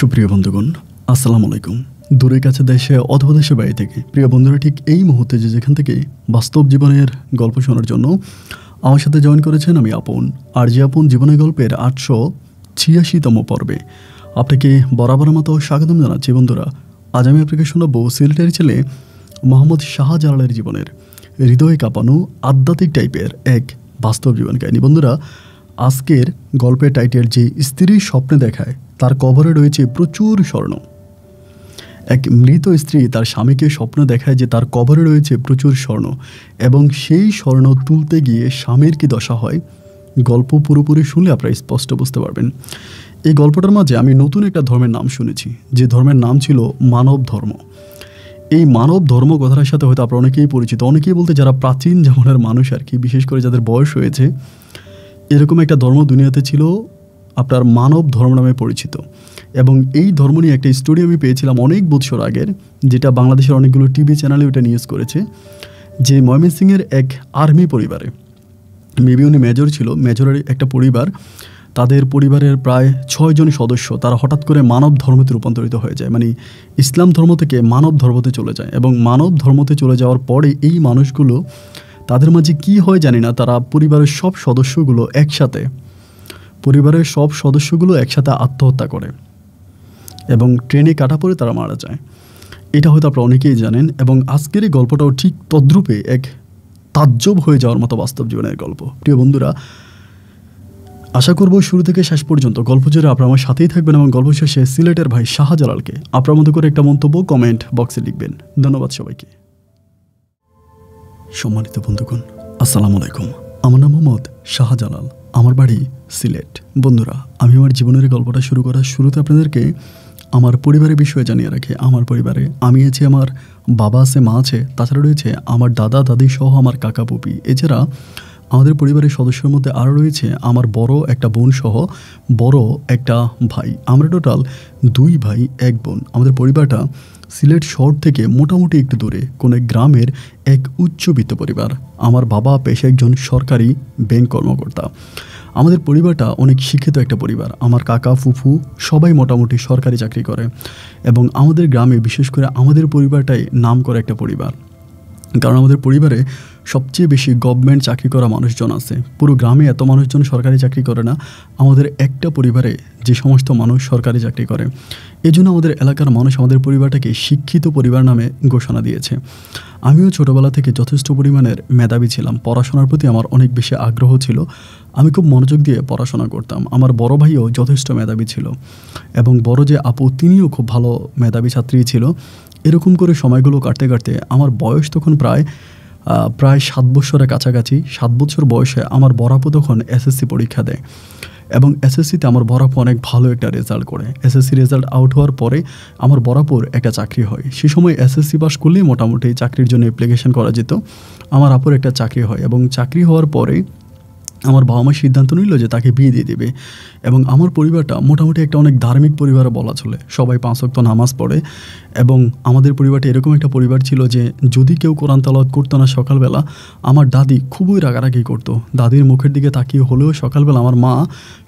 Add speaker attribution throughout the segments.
Speaker 1: সুপ্রিয় বন্ধুগণ, আসসালামু আলাইকুম। দূরে কাছে দেশে অথবা দেশের বাইরে থেকে প্রিয় বন্ধুরা ঠিক এই মুহূর্তে যেখান থেকে বাস্তব জীবনের গল্প শোনার জন্য আমার সাথে জয়েন করেছেন, আমি আপন। আর যে আপন জীবনের গল্পের 886তম পর্বে আপনাকে বরাবরের মতো স্বাগতম জানাচ্ছি। বন্ধুরা, আজ আমি আপনাকে শোনাবো সিলেটের ছেলে মোহাম্মদ শাহজালালের জীবনের হৃদয় কাঁপানো আধ্যাত্মিক টাইপের এক বাস্তব জীবন কাহিনী। বন্ধুরা, আজকের গল্পের টাইটেল যে স্ত্রীর স্বপ্নে দেখায় তার কবরে রয়েছে প্রচুর স্বর্ণ। এক মৃত স্ত্রী তার স্বামীকে স্বপ্ন দেখায় যে তার কবরে রয়েছে প্রচুর স্বর্ণ এবং সেই স্বর্ণ তুলতে গিয়ে স্বামীর কি দশা হয়। গল্প পুরোপুরি শুনলে আপনারা স্পষ্ট বুঝতে পারবেন। এই গল্পটার মাঝে আমি নতুন একটা ধর্মের নাম শুনেছি, যে ধর্মের নাম ছিল মানব ধর্ম। এই মানব ধর্ম কথাটার সাথে হয়তো আপনারা অনেকেই পরিচিত, অনেকেই বলতে যারা প্রাচীন জীবনের মানুষ আর কি, বিশেষ করে যাদের বয়স হয়েছে, এরকম একটা ধর্ম দুনিয়াতে ছিল আপনার মানব ধর্ম নামে পরিচিত। এবং এই ধর্ম নিয়ে একটা স্টোরি আমি পেয়েছিলাম অনেক বছর আগের, যেটা বাংলাদেশের অনেকগুলো টিভি চ্যানেলে ওটা নিউজ করেছে, যে ময়মনসিংহের এক আর্মি পরিবারে, মেবি উনি মেজর ছিল, মেজরের একটা পরিবার, তাদের পরিবারের প্রায় 6 জন সদস্য তারা হঠাৎ করে মানব ধর্মতে রূপান্তরিত হয়ে যায়, মানে ইসলাম ধর্ম থেকে মানব ধর্মতে চলে যায়। এবং মানব ধর্মতে চলে যাওয়ার পরে এই মানুষগুলো, তাদের মাঝে কি হয় জানি না, তারা পরিবারের সব সদস্যগুলো একসাথে আত্মহত্যা করে এবং ট্রেনে কাটা পড়ে তারা মারা যায়। এটা হয়তো আপনারা অনেকেই জানেন। এবং আজকের এই গল্পটাও ঠিক তদ্রূপে এক তাজ্জব হয়ে যাওয়ার মতো বাস্তব জীবনের গল্প। প্রিয় বন্ধুরা, আশা করব শুরু থেকে শেষ পর্যন্ত গল্প জুড়ে আপনারা আমার সাথেই থাকবেন এবং গল্প শেষে সিলেটের ভাই শাহজালালকে আপনার মতো করে একটা মন্তব্য কমেন্ট বক্সে লিখবেন। ধন্যবাদ সবাইকে। সম্মানিত বন্ধুগণ, আসসালামু আলাইকুম। আমার নাম মোহাম্মদ শাহজালাল, আমার বাড়ি সিলেট। বন্ধুরা, আমি আমার জীবনের গল্পটা শুরু করার শুরুতে আপনাদেরকে আমার পরিবারের বিষয়ে জানিয়ে রাখি। আমার পরিবারে আমি আছি, আমার বাবা আছে, মা আছে, তাছাড়া রয়েছে আমার দাদা দাদি সহ আমার কাকা পুপি। এছাড়া আমাদের পরিবারের সদস্যের মধ্যে আরও রয়েছে আমার বড় একটা বোন সহ বড় একটা ভাই। আমরা টোটাল 2 ভাই 1 বোন। আমাদের পরিবারটা সিলেট শহর থেকে মোটামুটি একটু দূরে কোনো গ্রামের এক উচ্চবিত্ত পরিবার। আমার বাবা পেশায় একজন সরকারি ব্যাংক কর্মকর্তা। আমাদের পরিবারটা অনেক শিক্ষিত একটা পরিবার। আমার কাকা ফুফু সবাই মোটামুটি সরকারি চাকরি করে এবং আমাদের গ্রামে বিশেষ করে আমাদের পরিবারটাই নাম করা একটা পরিবার, কারণ আমাদের পরিবারে সবচেয়ে বেশি গভর্নমেন্ট চাকরি করা মানুষজন আছে। পুরো গ্রামে এত মানুষজন সরকারি চাকরি করে না, আমাদের একটা পরিবারে যে সমস্ত মানুষ সরকারি চাকরি করে। এই জন্য আমাদের এলাকার মানুষ আমাদের পরিবারটাকে শিক্ষিত পরিবার নামে ঘোষণা দিয়েছে। আমিও ছোটোবেলা থেকে যথেষ্ট পরিমাণের মেধাবী ছিলাম, পড়াশোনার প্রতি আমার অনেক বেশি আগ্রহ ছিল, আমি খুব মনোযোগ দিয়ে পড়াশোনা করতাম। আমার বড় ভাইও যথেষ্ট মেধাবী ছিল এবং বড় যে আপু তিনিও খুব ভালো মেধাবী ছাত্রী ছিল। এরকম করে সময়গুলো কাটতে কাটতে আমার বয়স তখন প্রায় 7 বছরের কাছাকাছি। 7 বছর বয়সে আমার বড় আপু তখন এসএসসি পরীক্ষা দেয় এবং এসএসসিতে আমার বড় আপু অনেক ভালো একটা রেজাল্ট করে। এসএসসি রেজাল্ট আউট হওয়ার পরে আমার বড় আপুর একটা চাকরি হয়। সে সময় এসএসসি পাস করলেই মোটামুটি চাকরির জন্য অ্যাপ্লিকেশন করা যেত। আমার আপুর একটা চাকরি হয় এবং চাকরি হওয়ার পরে আমার বাবা মা সিদ্ধান্ত নিল যে তাকে বিয়ে দিয়ে দেবে। এবং আমার পরিবারটা মোটামুটি একটা অনেক ধার্মিক পরিবার বলা চলে, সবাই 5 ওয়াক্ত নামাজ পড়ে। এবং আমাদের পরিবারটা এরকম একটা পরিবার ছিল যে যদি কেউ কোরআন তেলাওয়াত করতো না সকালবেলা, আমার দাদি খুবই রাগারাগি করতো। দাদির মুখের দিকে তাকিয়ে হলেও সকালবেলা আমার মা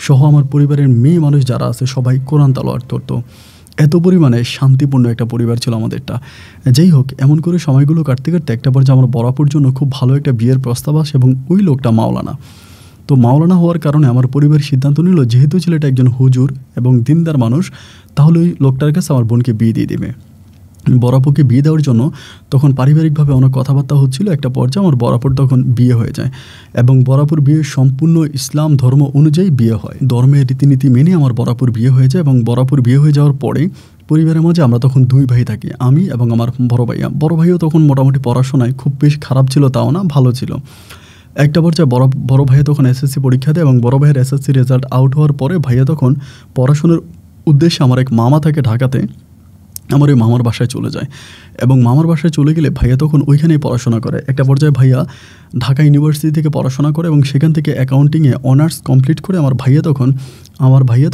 Speaker 1: সহ আমার পরিবারের মেয়ে মানুষ যারা আছে সবাই কোরআন তেলাওয়াত করতো। এত পরিমাণে শান্তিপূর্ণ একটা পরিবার ছিল আমাদেরটা। যাই হোক, এমন করে সময়গুলো কাটতে কাটতে একটা পর্যায়ে আমার বরাবর জন্য খুব ভালো একটা বিয়ের প্রস্তাব আসে এবং ওই লোকটা মাওলানা। তো মাওলানা হওয়ার কারণে আমার পরিবার সিদ্ধান্ত নিল যেহেতু ছেলেটা একজন হুজুর এবং দিনদার মানুষ, তাহলে ওই লোকটার কাছে আমার বোনকে বিয়ে দিয়ে দেবে। বরাপুকে বিয়ে দেওয়ার জন্য তখন পারিবারিকভাবে অনেক কথাবার্তা হচ্ছিল। একটা পর্যায়ে আমার বরাপুর তখন বিয়ে হয়ে যায় এবং বরাপুর বিয়ে সম্পূর্ণ ইসলাম ধর্ম অনুযায়ী বিয়ে হয়। ধর্মের রীতিনীতি মেনে আমার বরাপুর বিয়ে হয়ে যায় এবং বরাপুর বিয়ে হয়ে যাওয়ার পরে পরিবারের মাঝে আমরা তখন 2 ভাই থাকি, আমি এবং আমার বড় ভাইয়া। বড় ভাইও তখন মোটামুটি পড়াশোনায় খুব বেশ খারাপ ছিল তাও না, ভালো ছিল। একটা পর্যায়ে বড় ভাইয়া তখন এসএসসি পরীক্ষা দেয় এবং বড় ভাইয়ের এসএসসি রেজাল্ট আউট হওয়ার পরে ভাইয়া তখন পড়াশোনার উদ্দেশ্যে আমার এক মামা থাকে ঢাকাতে, আমার ওই মামার বাসায় চলে যায় এবং মামার বাসায় চলে গেলে ভাইয়া তখন ওইখানেই পড়াশোনা করে। একটা পর্যায়ে ভাইয়া ঢাকা ইউনিভার্সিটি থেকে পড়াশোনা করে এবং সেখান থেকে অ্যাকাউন্টিংয়ে অনার্স কমপ্লিট করে আমার ভাইয়া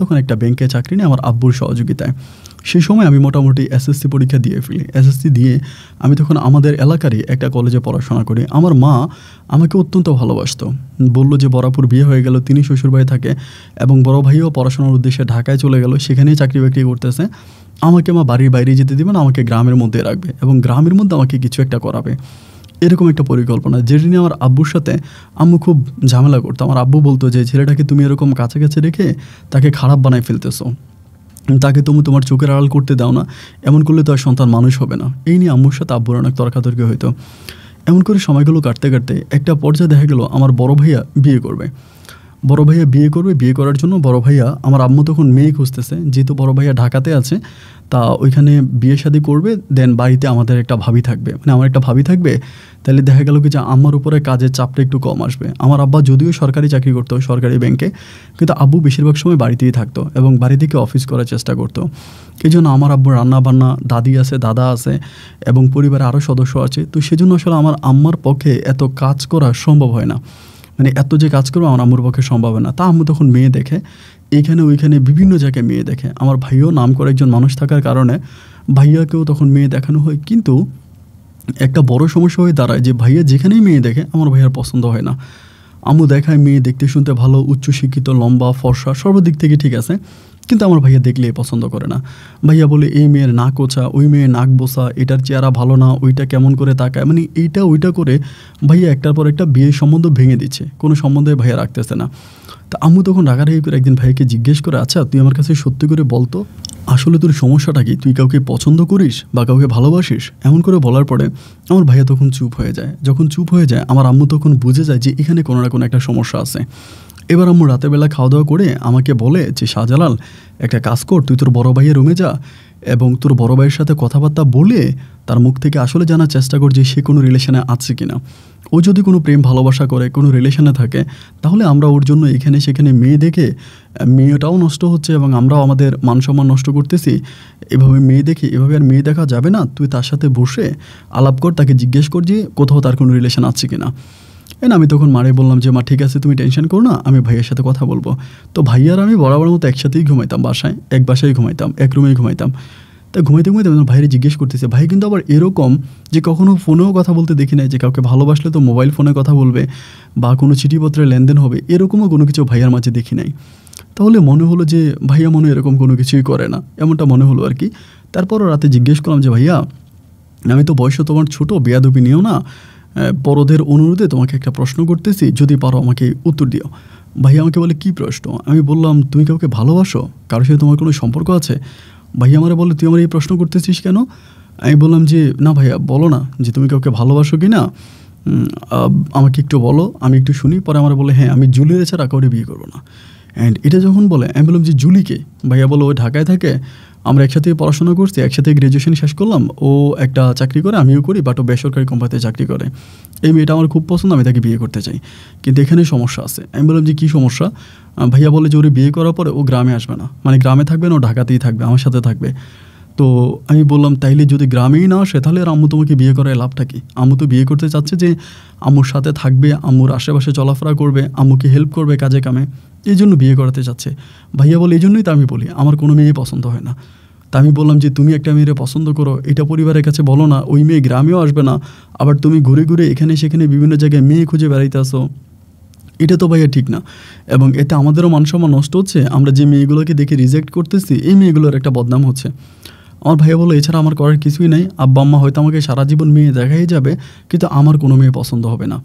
Speaker 1: তখন একটা ব্যাংকে চাকরি নেয় আমার আব্বুর সহযোগিতায়। সেই সময় আমি মোটামুটি এসএসসি পরীক্ষা দিয়ে ফেলি। এসএসসি দিয়ে আমি তখন আমাদের এলাকারই একটা কলেজে পড়াশোনা করি। আমার মা আমাকে অত্যন্ত ভালোবাসতো। বলল যে বরাপুর বিয়ে হয়ে গেল, তিনি শ্বশুরবাড়ি থাকে এবং বড় ভাইও পড়াশোনার উদ্দেশ্যে ঢাকায় চলে গেল, সেখানেই চাকরি বাকরি করতেছে। আমাকে মা বাড়ির বাইরে যেতে দিবে না, আমাকে গ্রামের মধ্যে রাখবে এবং গ্রামের মধ্যে আমাকে কিছু একটা করাবে, এরকম একটা পরিকল্পনা। যেটা নিয়ে আমার আব্বুর সাথে আম্মু খুব ঝামেলা করতো। আমার আব্বু বলতো যে ছেলেটাকে তুমি এরকম কাছাকাছি রেখে তাকে খারাপ বানায় ফেলতেছো, তাকে তুমি তোমার চোখের আড়াল করতে দাও না, এমন করলে তো আর সন্তান মানুষ হবে না। এই নিয়ে আম্মুর সাথে আব্বুর অনেক তর্কাতর্কি হইতো। এমন করে সময়গুলো কাটতে কাটতে একটা পর্যায়ে দেখা গেল আমার বড় ভাইয়া বিয়ে করবে। বিয়ে করার জন্য বড় ভাইয়া, আমার আম্মু তখন মেয়ে খুঁজতেছে, যেহেতু বড় ভাইয়া ঢাকাতে আছে, তা ওইখানে বিয়ে শাদী করবে, দেন বাড়িতে আমাদের একটা ভাবি থাকবে, মানে আমার একটা ভাবি থাকবে। তাহলে দেখা গেল কি যে আম্মার উপরে কাজের চাপটা একটু কম আসবে। আমার আব্বা যদিও সরকারি চাকরি করতো, সরকারি ব্যাংকে, কিন্তু আব্বু বেশিরভাগ সময় বাড়িতেই থাকতো এবং বাড়ি থেকে অফিস করার চেষ্টা করতো। এই জন্য আমার আব্বুর রান্না বান্না, দাদি আছে, দাদা আছে এবং পরিবারে আরও সদস্য আছে। তো সেজন্য আসলে আমার আম্মার পক্ষে এত কাজ করা সম্ভব হয় না, মানে এত যে কাজ করবো আমার আম্মুর পক্ষে সম্ভব না। তা আম্মু তখন মেয়ে দেখে, এইখানে ওইখানে বিভিন্ন জায়গায় মেয়ে দেখে। আমার ভাইও নাম করে একজন মানুষ থাকার কারণে ভাইয়াকেও তখন মেয়ে দেখানো হয়। কিন্তু একটা বড় সমস্যা হয়ে দাঁড়ায় যে ভাইয়া যেখানেই মেয়ে দেখে আমার ভাইয়ার পছন্দ হয় না। আম্মু দেখায় মেয়ে দেখতে শুনতে ভালো, উচ্চশিক্ষিত, লম্বা, ফর্সা, সর্বদিক থেকে ঠিক আছে, কিন্তু আমার ভাইয়া দেখলেই পছন্দ করে না। ভাইয়া বলে এই মেয়ের নাক ওছা, ওই মেয়ের নাক বোসা, এটার চেহারা ভালো না, ওইটা কেমন করে তাকায়, মানে এইটা ওইটা করে ভাইয়া একটার পর একটা বিয়ের সম্বন্ধ ভেঙে দিচ্ছে, কোনো সম্বন্ধে ভাইয়া রাখতেছে না। তা আম্মু তখন রাগারাগি করে একদিন ভাইয়াকে জিজ্ঞেস করে, আচ্ছা তুই আমার কাছে সত্যি করে বলতো আসলে তোর সমস্যাটা কি, তুই কাউকে পছন্দ করিস বা কাউকে ভালোবাসিস? এমন করে বলার পরে আমার ভাইয়া তখন চুপ হয়ে যায়। যখন চুপ হয়ে যায় আমার আম্মু তখন বুঝে যায় যে এখানে কোনো না কোনো একটা সমস্যা আছে। এবার আম্মু রাতের বেলা খাওয়া দাওয়া করে আমাকে বলে যে শাহজালাল, একটা কাজ কর, তুই তোর বড় ভাইয়ের রুমে যা এবং তোর বড় ভাইয়ের সাথে কথাবার্তা বলে তার মুখ থেকে আসলে জানার চেষ্টা কর যে সে কোনো রিলেশনে আছে কিনা। ও যদি কোনো প্রেম ভালোবাসা করে, কোনো রিলেশনে থাকে, তাহলে আমরা ওর জন্য এখানে সেখানে মেয়ে দেখে মেয়েটাও নষ্ট হচ্ছে এবং আমরাও আমাদের মান সম্মান নষ্ট করতেছি। এভাবে মেয়ে দেখে, এভাবে আর মেয়ে দেখা যাবে না। তুই তার সাথে বসে আলাপ কর, তাকে জিজ্ঞেস কর যে কোথাও তার কোনো রিলেশন আছে কিনা। আমি তখন মারে বললাম যে মা ঠিক আছে, তুমি টেনশন করো না, আমি ভাইয়ের সাথে কথা বলবো। তো ভাইয়ার আমি বরাবর মতো একসাথেই ঘুমাইতাম, বাসায় এক বাসায় ঘুমাইতাম, এক রুমেই ঘুমাইতাম। তা ঘুমাইতে ভাইরে জিজ্ঞেস করতেছে। ভাই কিন্তু আবার এরকম যে কখনো ফোনেও কথা বলতে দেখি নাই, যে কাউকে ভালোবাসলে তো মোবাইল ফোনে কথা বলবে বা কোনো চিঠিপত্রে লেনদেন হবে, এরকমও কোনো কিছু ভাইয়ার মাঝে দেখি নাই। তাহলে মনে হলো যে ভাইয়া মনে এরকম কোনো কিছুই করে না, এমনটা মনে হলো আর কি। তারপরও রাতে জিজ্ঞেস করলাম যে ভাইয়া, আমি তো বয়সে তোমার ছোটো, বেয়াদবি নিও না, বড়দের অনুরোধে তোমাকে একটা প্রশ্ন করতেছি, যদি পারো আমাকে উত্তর দিও। ভাইয়া আমাকে বলে, কী প্রশ্ন? আমি বললাম, তুমি কাউকে ভালোবাসো, কারোর সাথে তোমার কোনো সম্পর্ক আছে? ভাইয়া আমারে বলে, তুই আমার এই প্রশ্ন করতেছিস কেন? আমি বললাম যে না ভাইয়া, বলো না যে তুমি কাউকে ভালোবাসো কি না, আমাকে একটু বলো, আমি একটু শুনি। পরে আমার বলে, হ্যাঁ আমি জুলির ছাড়া কাউরে বিয়ে করবো না। অ্যান্ড এটা যখন বলে আমি বললাম যে জুলিকে? ভাইয়া বলো, ও ঢাকায় থাকে, আমরা একসাথে পড়াশোনা করছি, একসাথে গ্র্যাজুয়েশন শেষ করলাম, ও একটা চাকরি করে, আমিও করি, বাট ও বেসরকারি কোম্পানিতে চাকরি করে। এই মেয়েটা আমার খুব পছন্দ, আমি তাকে বিয়ে করতে চাই, কিন্তু এখানে সমস্যা আছে। আমি বললাম যে কী সমস্যা? ভাইয়া বলে যে ওরে বিয়ে করার পরে ও গ্রামে আসবে না, মানে গ্রামে থাকবে না, ও ঢাকাতেই থাকবে, আমার সাথে থাকবে। তো আমি বললাম, তাইলে যদি গ্রামেই না আসে তাহলে আর আম্মু তোমাকে বিয়ে করার লাভটা কি? আম্মু তো বিয়ে করতে চাচ্ছে যে আম্মুর সাথে থাকবে, আম্মুর আশেপাশে চলাফেরা করবে, আম্মুকে হেল্প করবে কাজে কামে, এই জন্য বিয়ে করাতে চাচ্ছে। ভাইয়া বলে, এই জন্যই তো আমি বলি আমার কোনো মেয়ে পছন্দ হয় না। তা আমি বললাম যে তুমি একটা মেয়েরে পছন্দ করো, এটা পরিবারের কাছে বলো না, ওই মেয়ে গ্রামেও আসবে না, আবার তুমি ঘুরে ঘুরে এখানে সেখানে বিভিন্ন জায়গায় মেয়ে খুঁজে বেড়াইতে আসো, এটা তো ভাইয়া ঠিক না, এবং এতে আমাদেরও মানসম্মান নষ্ট হচ্ছে। আমরা যে মেয়েগুলোকে দেখে রিজেক্ট করতেছি, এই মেয়েগুলোর একটা বদনাম হচ্ছে। আমার ভাইয়া বলো, এছাড়া আমার করার কিছুই নেই, আব্বা আম্মা হয়তো আমাকে সারা জীবন মেয়ে দেখাই যাবে, কিন্তু আমার কোনো মেয়ে পছন্দ হবে না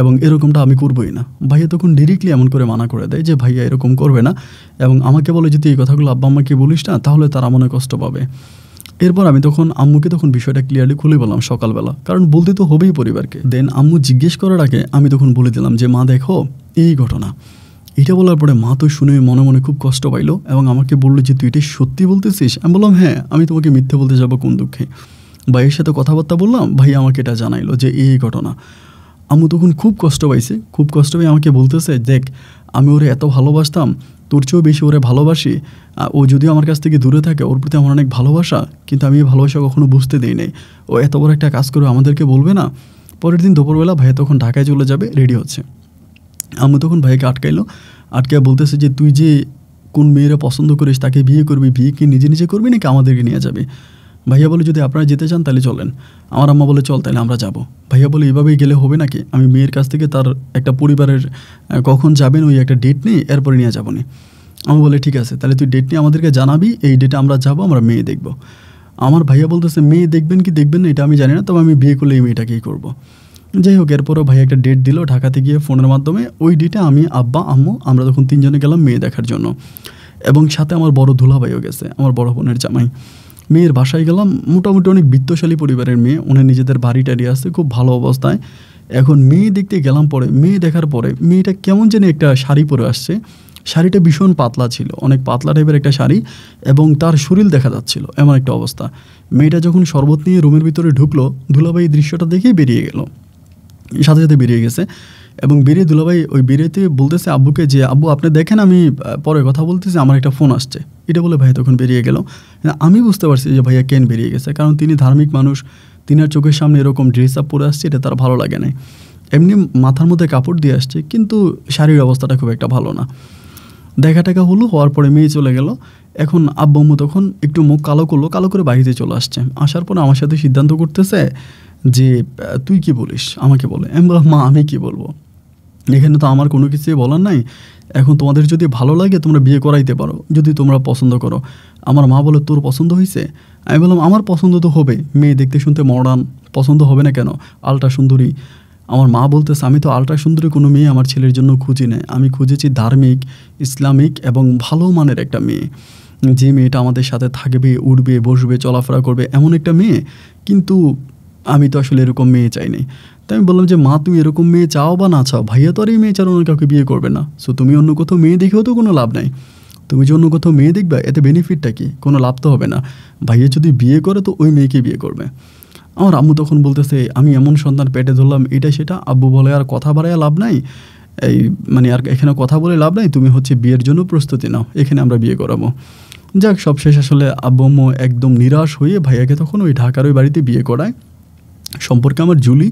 Speaker 1: এবং এরকমটা আমি করবোই না। ভাইয়া তখন ডিরেক্টলি এমন করে মানা করে দেয় যে ভাইয়া এরকম করবে না, এবং আমাকে বলে যদি এই কথাগুলো আব্বা আম্মাকে বলিস না তাহলে তারা মনে কষ্ট পাবে। এরপর আমি তখন আম্মুকে তখন বিষয়টা ক্লিয়ারলি খুলে বললাম সকালবেলা, কারণ বলতে তো হবেই পরিবারকে। দেন আম্মু জিজ্ঞেস করার আগে আমি তখন বলে দিলাম যে মা দেখো এই ঘটনা। এটা বলার পরে মা তো শুনে মনে মনে খুব কষ্ট পাইলো এবং আমাকে বললো যে তুই এটা সত্যি বলতেছিস? আমি বললাম হ্যাঁ, আমি তোমাকে মিথ্যে বলতে যাবো কোন দুঃখে। ভাইয়ের সাথে কথাবার্তা বললাম, ভাই আমাকে এটা জানাইলো যে এই ঘটনা। আম্মু তখন খুব কষ্ট পাইছে, খুব কষ্ট পেয়ে আমাকে বলতেছে, দেখ আমি ওরে এত ভালোবাসতাম, তোর চেয়েও বেশি ওরে ভালোবাসি, ও যদিও আমার কাছ থেকে দূরে থাকে, ওর প্রতি আমার অনেক ভালোবাসা, কিন্তু আমি এই ভালোবাসা কখনো বুঝতে দিই নাই। ও এত বড় একটা কাজ করে আমাদেরকে বলবে না। পরের দিন দুপুরবেলা ভাইয়া তখন ঢাকায় চলে যাবে, রেডি হচ্ছে। আম্মু তখন ভাইকে আটকাইলো, আটকে বলতেছে যে তুই যে কোন মেয়েরা পছন্দ করিস তাকে বিয়ে করবি, বিয়ে কি নিজে নিজে করবি নাকি আমাদেরকে নিয়ে যাবি? ভাইয়া বলে যদি আপনারা যেতে চান তাহলে চলেন। আমার আম্মা বলে চল তাহলে আমরা যাব। ভাইয়া বলে এভাবেই গেলে হবে নাকি? আমি মেয়ের কাছ থেকে তার একটা পরিবারের কখন যাবেন ওই একটা ডেট নিয়ে এরপরে নিয়ে যাবো নি। আমি বলে ঠিক আছে তাহলে তুই ডেট নিয়ে আমাদেরকে জানাবি, এই ডেটে আমরা যাব, আমরা মেয়ে দেখব। আমার ভাইয়া বলতেছে মেয়ে দেখবেন কি দেখবেন না এটা আমি জানি না, তবে আমি বিয়ে করলে এই মেয়েটাকেই করবো। যাই হোক এরপরও ভাইয়া একটা ডেট দিল ঢাকাতে গিয়ে ফোনের মাধ্যমে। ওই ডেটে আমি, আব্বা, আম্মু আমরা তখন 3 জনে গেলাম মেয়ে দেখার জন্য, এবং সাথে আমার বড় দুলাভাইও গেছে, আমার বড় বোনের জামাই। মেয়ের বাসায় গেলাম, মোটামুটি অনেক বিত্তশালী পরিবারের মেয়ে, ওনার নিজেদের বাড়ি টাড়ি আছে, খুব ভালো অবস্থায়। এখন মেয়ে দেখতে গেলাম, পরে মেয়ে দেখার পরে মেয়েটা কেমন যেন একটা শাড়ি পরে আসছে, শাড়িটা ভীষণ পাতলা ছিল, অনেক পাতলা টাইপের একটা শাড়ি, এবং তার শরীর দেখা যাচ্ছিল, এমন একটা অবস্থা। মেয়েটা যখন শরবত নিয়ে রুমের ভিতরে ঢুকলো, দুলাভাই এই দৃশ্যটা দেখেই বেরিয়ে গেল, সাথে সাথে বেরিয়ে গেছে। এবং বেরিয়ে দুলাভাই ওই বেরিয়েতে বলতেছে আব্বুকে যে আব্বু আপনি দেখেন আমি পরে কথা বলতেছি, আমার একটা ফোন আসছে, এটা বলে ভাই তখন বেরিয়ে গেল। আমি বুঝতে পারছি যে ভাইয়া কেন বেরিয়ে গেছে, কারণ তিনি ধার্মিক মানুষ, তিনি আর চোখের সামনে এরকম ড্রেস আপ পরে আসছে এটা তার ভালো লাগে না। এমনি মাথার মধ্যে কাপড় দিয়ে আসছে, কিন্তু শারীরিক অবস্থাটা খুব একটা ভালো না। দেখা টাকা হলো, হওয়ার পরে মেয়ে চলে গেল। এখন আব্বু আম্মু তখন একটু মুখ কালো করলো, কালো করে বাড়িতে চলে আসছে। আসার পরে আমার সাথে সিদ্ধান্ত করতেছে যে তুই কি বলিস, আমাকে বলে। আমি বললাম মা আমি কি বলবো, এখানে তো আমার কোনো কিছুই বলার নাই, এখন তোমাদের যদি ভালো লাগে তোমরা বিয়ে করাইতে পারো যদি তোমরা পছন্দ করো। আমার মা বলে তোর পছন্দ হয়েছে? আমি বললাম আমার পছন্দ তো হবে, মেয়ে দেখতে শুনতে মডার্ন, পছন্দ হবে না কেন, আলট্রা সুন্দরী। আমার মা বলতেছে আমি তো আলট্রা সুন্দরী কোনো মেয়ে আমার ছেলের জন্য খুঁজি না, আমি খুঁজেছি ধার্মিক, ইসলামিক এবং ভালো মানের একটা মেয়ে, যে মেয়েটা আমাদের সাথে থাকবে, উঠবে, বসবে, চলাফেরা করবে, এমন একটা মেয়ে। কিন্তু আমি তো আসলে এরকম মেয়ে চাই নাই। তাই আমি বললাম যে মা তুমি এরকম মেয়ে চাও বা না চাও, ভাইয়া তো আর এই মেয়ে ছাড়া অন্য কাউকে বিয়ে করবে না, সো তুমি অন্য কোথাও মেয়ে দেখেও তো কোনো লাভ নাই। তুমি যে অন্য কোথাও মেয়ে দেখবে এতে বেনিফিটটা কি, কোনো লাভ তো হবে না। ভাইয়া যদি বিয়ে করে তো ওই মেয়েকে বিয়ে করবে। আমার আম্মু তখন বলতেছে আমি এমন সন্তান পেটে ধরলাম, এটা সেটা। আব্বু বলে আর কথা বাড়ায় লাভ নাই, এই মানে আর এখানে কথা বলে লাভ নাই, তুমি হচ্ছে বিয়ের জন্য প্রস্তুতি নাও, এখানে আমরা বিয়ে করাবো। যাক সব শেষ, আসলে আব্বু আম্মু একদম নিরাশ হয়ে ভাইয়াকে তখন ওই ঢাকার ওই বাড়িতে বিয়ে করায়। সম্পর্কে আমার জুলি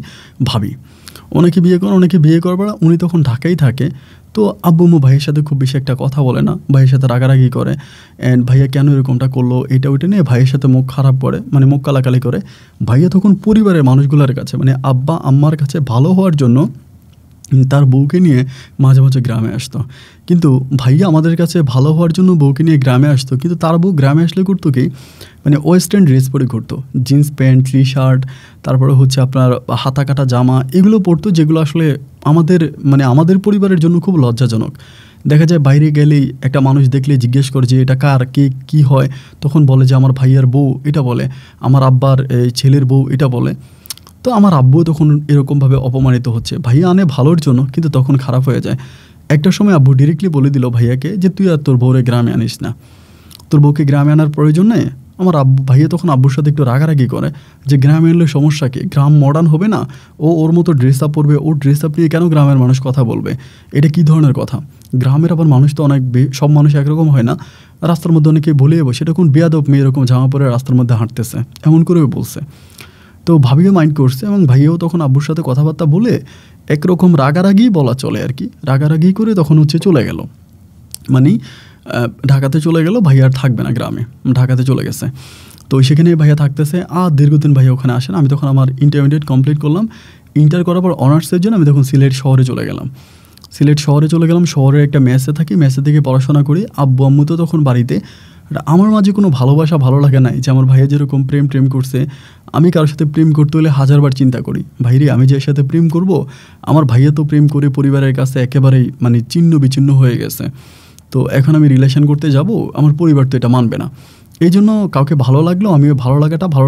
Speaker 1: ভাবি, ওনাকে বিয়ে করে, ওনাকে বিয়ে করবার উনি তখন ঢাকাই থাকে। তো আব্বু আম্মু ভাইয়ের সাথে খুব বেশি একটা কথা বলে না, ভাইয়ের সাথে রাগারাগি করে, অ্যান্ড ভাইয়া কেন এরকমটা করলো এটা ওইটা নিয়ে ভাইয়ের সাথে মুখ খারাপ করে, মানে মুখ কালাকালি করে। ভাইয়া তখন পরিবারের মানুষগুলোর কাছে, মানে আব্বা আম্মার কাছে ভালো হওয়ার জন্য তার বউকে নিয়ে মাঝে মাঝে গ্রামে আসতো। কিন্তু ভাইয়া আমাদের কাছে ভালো হওয়ার জন্য বউকে নিয়ে গ্রামে আসতো, কিন্তু তার বউ গ্রামে আসলে করতো কি, মানে ওয়েস্টার্ন ড্রেস পরে ঘুরতো, জিন্স প্যান্ট, টি শার্ট, তারপরে হচ্ছে আপনার হাতা কাটা জামা, এগুলো পরতো, যেগুলো আসলে আমাদের পরিবারের জন্য খুব লজ্জাজনক। দেখা যায় বাইরে গেলেই একটা মানুষ দেখলে জিজ্ঞেস করে যে এটা কার, কে, কী হয়, তখন বলে যে আমার ভাইয়ার বউ এটা বলে, আমার আব্বার ছেলের বউ এটা বলে। তো আমার আব্বু তখন এরকমভাবে অপমানিত হচ্ছে, ভাইয়া আনে ভালোর জন্য, কিন্তু তখন খারাপ হয়ে যায়। একটা সময় আব্বু ডিরেক্টলি বলে দিল ভাইয়াকে যে তুই আর তোর বউরে গ্রামে আনিস না, তোর বউকে গ্রামে আনার প্রয়োজন নেই। আমার ভাইয়া তখন আব্বুর সাথে একটু রাগারাগি করে যে গ্রামে এলে সমস্যা কি, গ্রাম মডার্ন হবে না, ওর মতো ড্রেস আপ পরবে, ওর ড্রেস আপ নিয়ে কেন গ্রামের মানুষ কথা বলবে, এটা কী ধরনের কথা। গ্রামের আবার মানুষ তো অনেক, সব মানুষ একরকম হয় না, রাস্তার মধ্যে অনেকে বলে বসে এটা কোন বেয়াদব মেয়ে এরকম জামা পরে রাস্তার মধ্যে হাঁটতেছে, এমন করেও বলছে। তো ভাবিও মাইন্ড করছে, এবং ভাইয়াও তখন আব্বুর সাথে কথাবার্তা বলে একরকম রাগারাগি বলা চলে আর কি, রাগারাগি করে তখন হচ্ছে চলে গেল, মানে ঢাকাতে চলে গেল। ভাইয়া আর থাকবে না গ্রামে, ঢাকাতে চলে গেছে। তো সেখানে ভাইয়া থাকতেছে, আর দীর্ঘদিন ভাইয়া ওখানে আসেন। আমি তখন আমার ইন্টারমিডিয়েট কমপ্লিট করলাম, ইন্টার করার পর অনার্সের জন্য আমি তখন সিলেট শহরে চলে গেলাম। শহরের একটা মেসে থাকি, মেসে থেকে পড়াশোনা করি। আব্বু আম্মু তো তখন বাড়িতে। আমার মাঝে কোনো ভালোবাসা ভালো লাগে নাই যে আমার ভাইয়া যেরকম প্রেম করছে, আমি কারোর সাথে প্রেম করতে হলে হাজারবার চিন্তা করি, ভাইরে আমি যে এর সাথে প্রেম করব, আমার ভাইয়া তো প্রেম করে পরিবারের কাছে একেবারেই মানে ছিন্ন বিচ্ছিন্ন হয়ে গেছে। তো এখন আমি রিলেশন করতে যাব, আমার পরিবার তো এটা মানবে না। এই জন্য কাউকে ভালো লাগলো, আমিও ভালো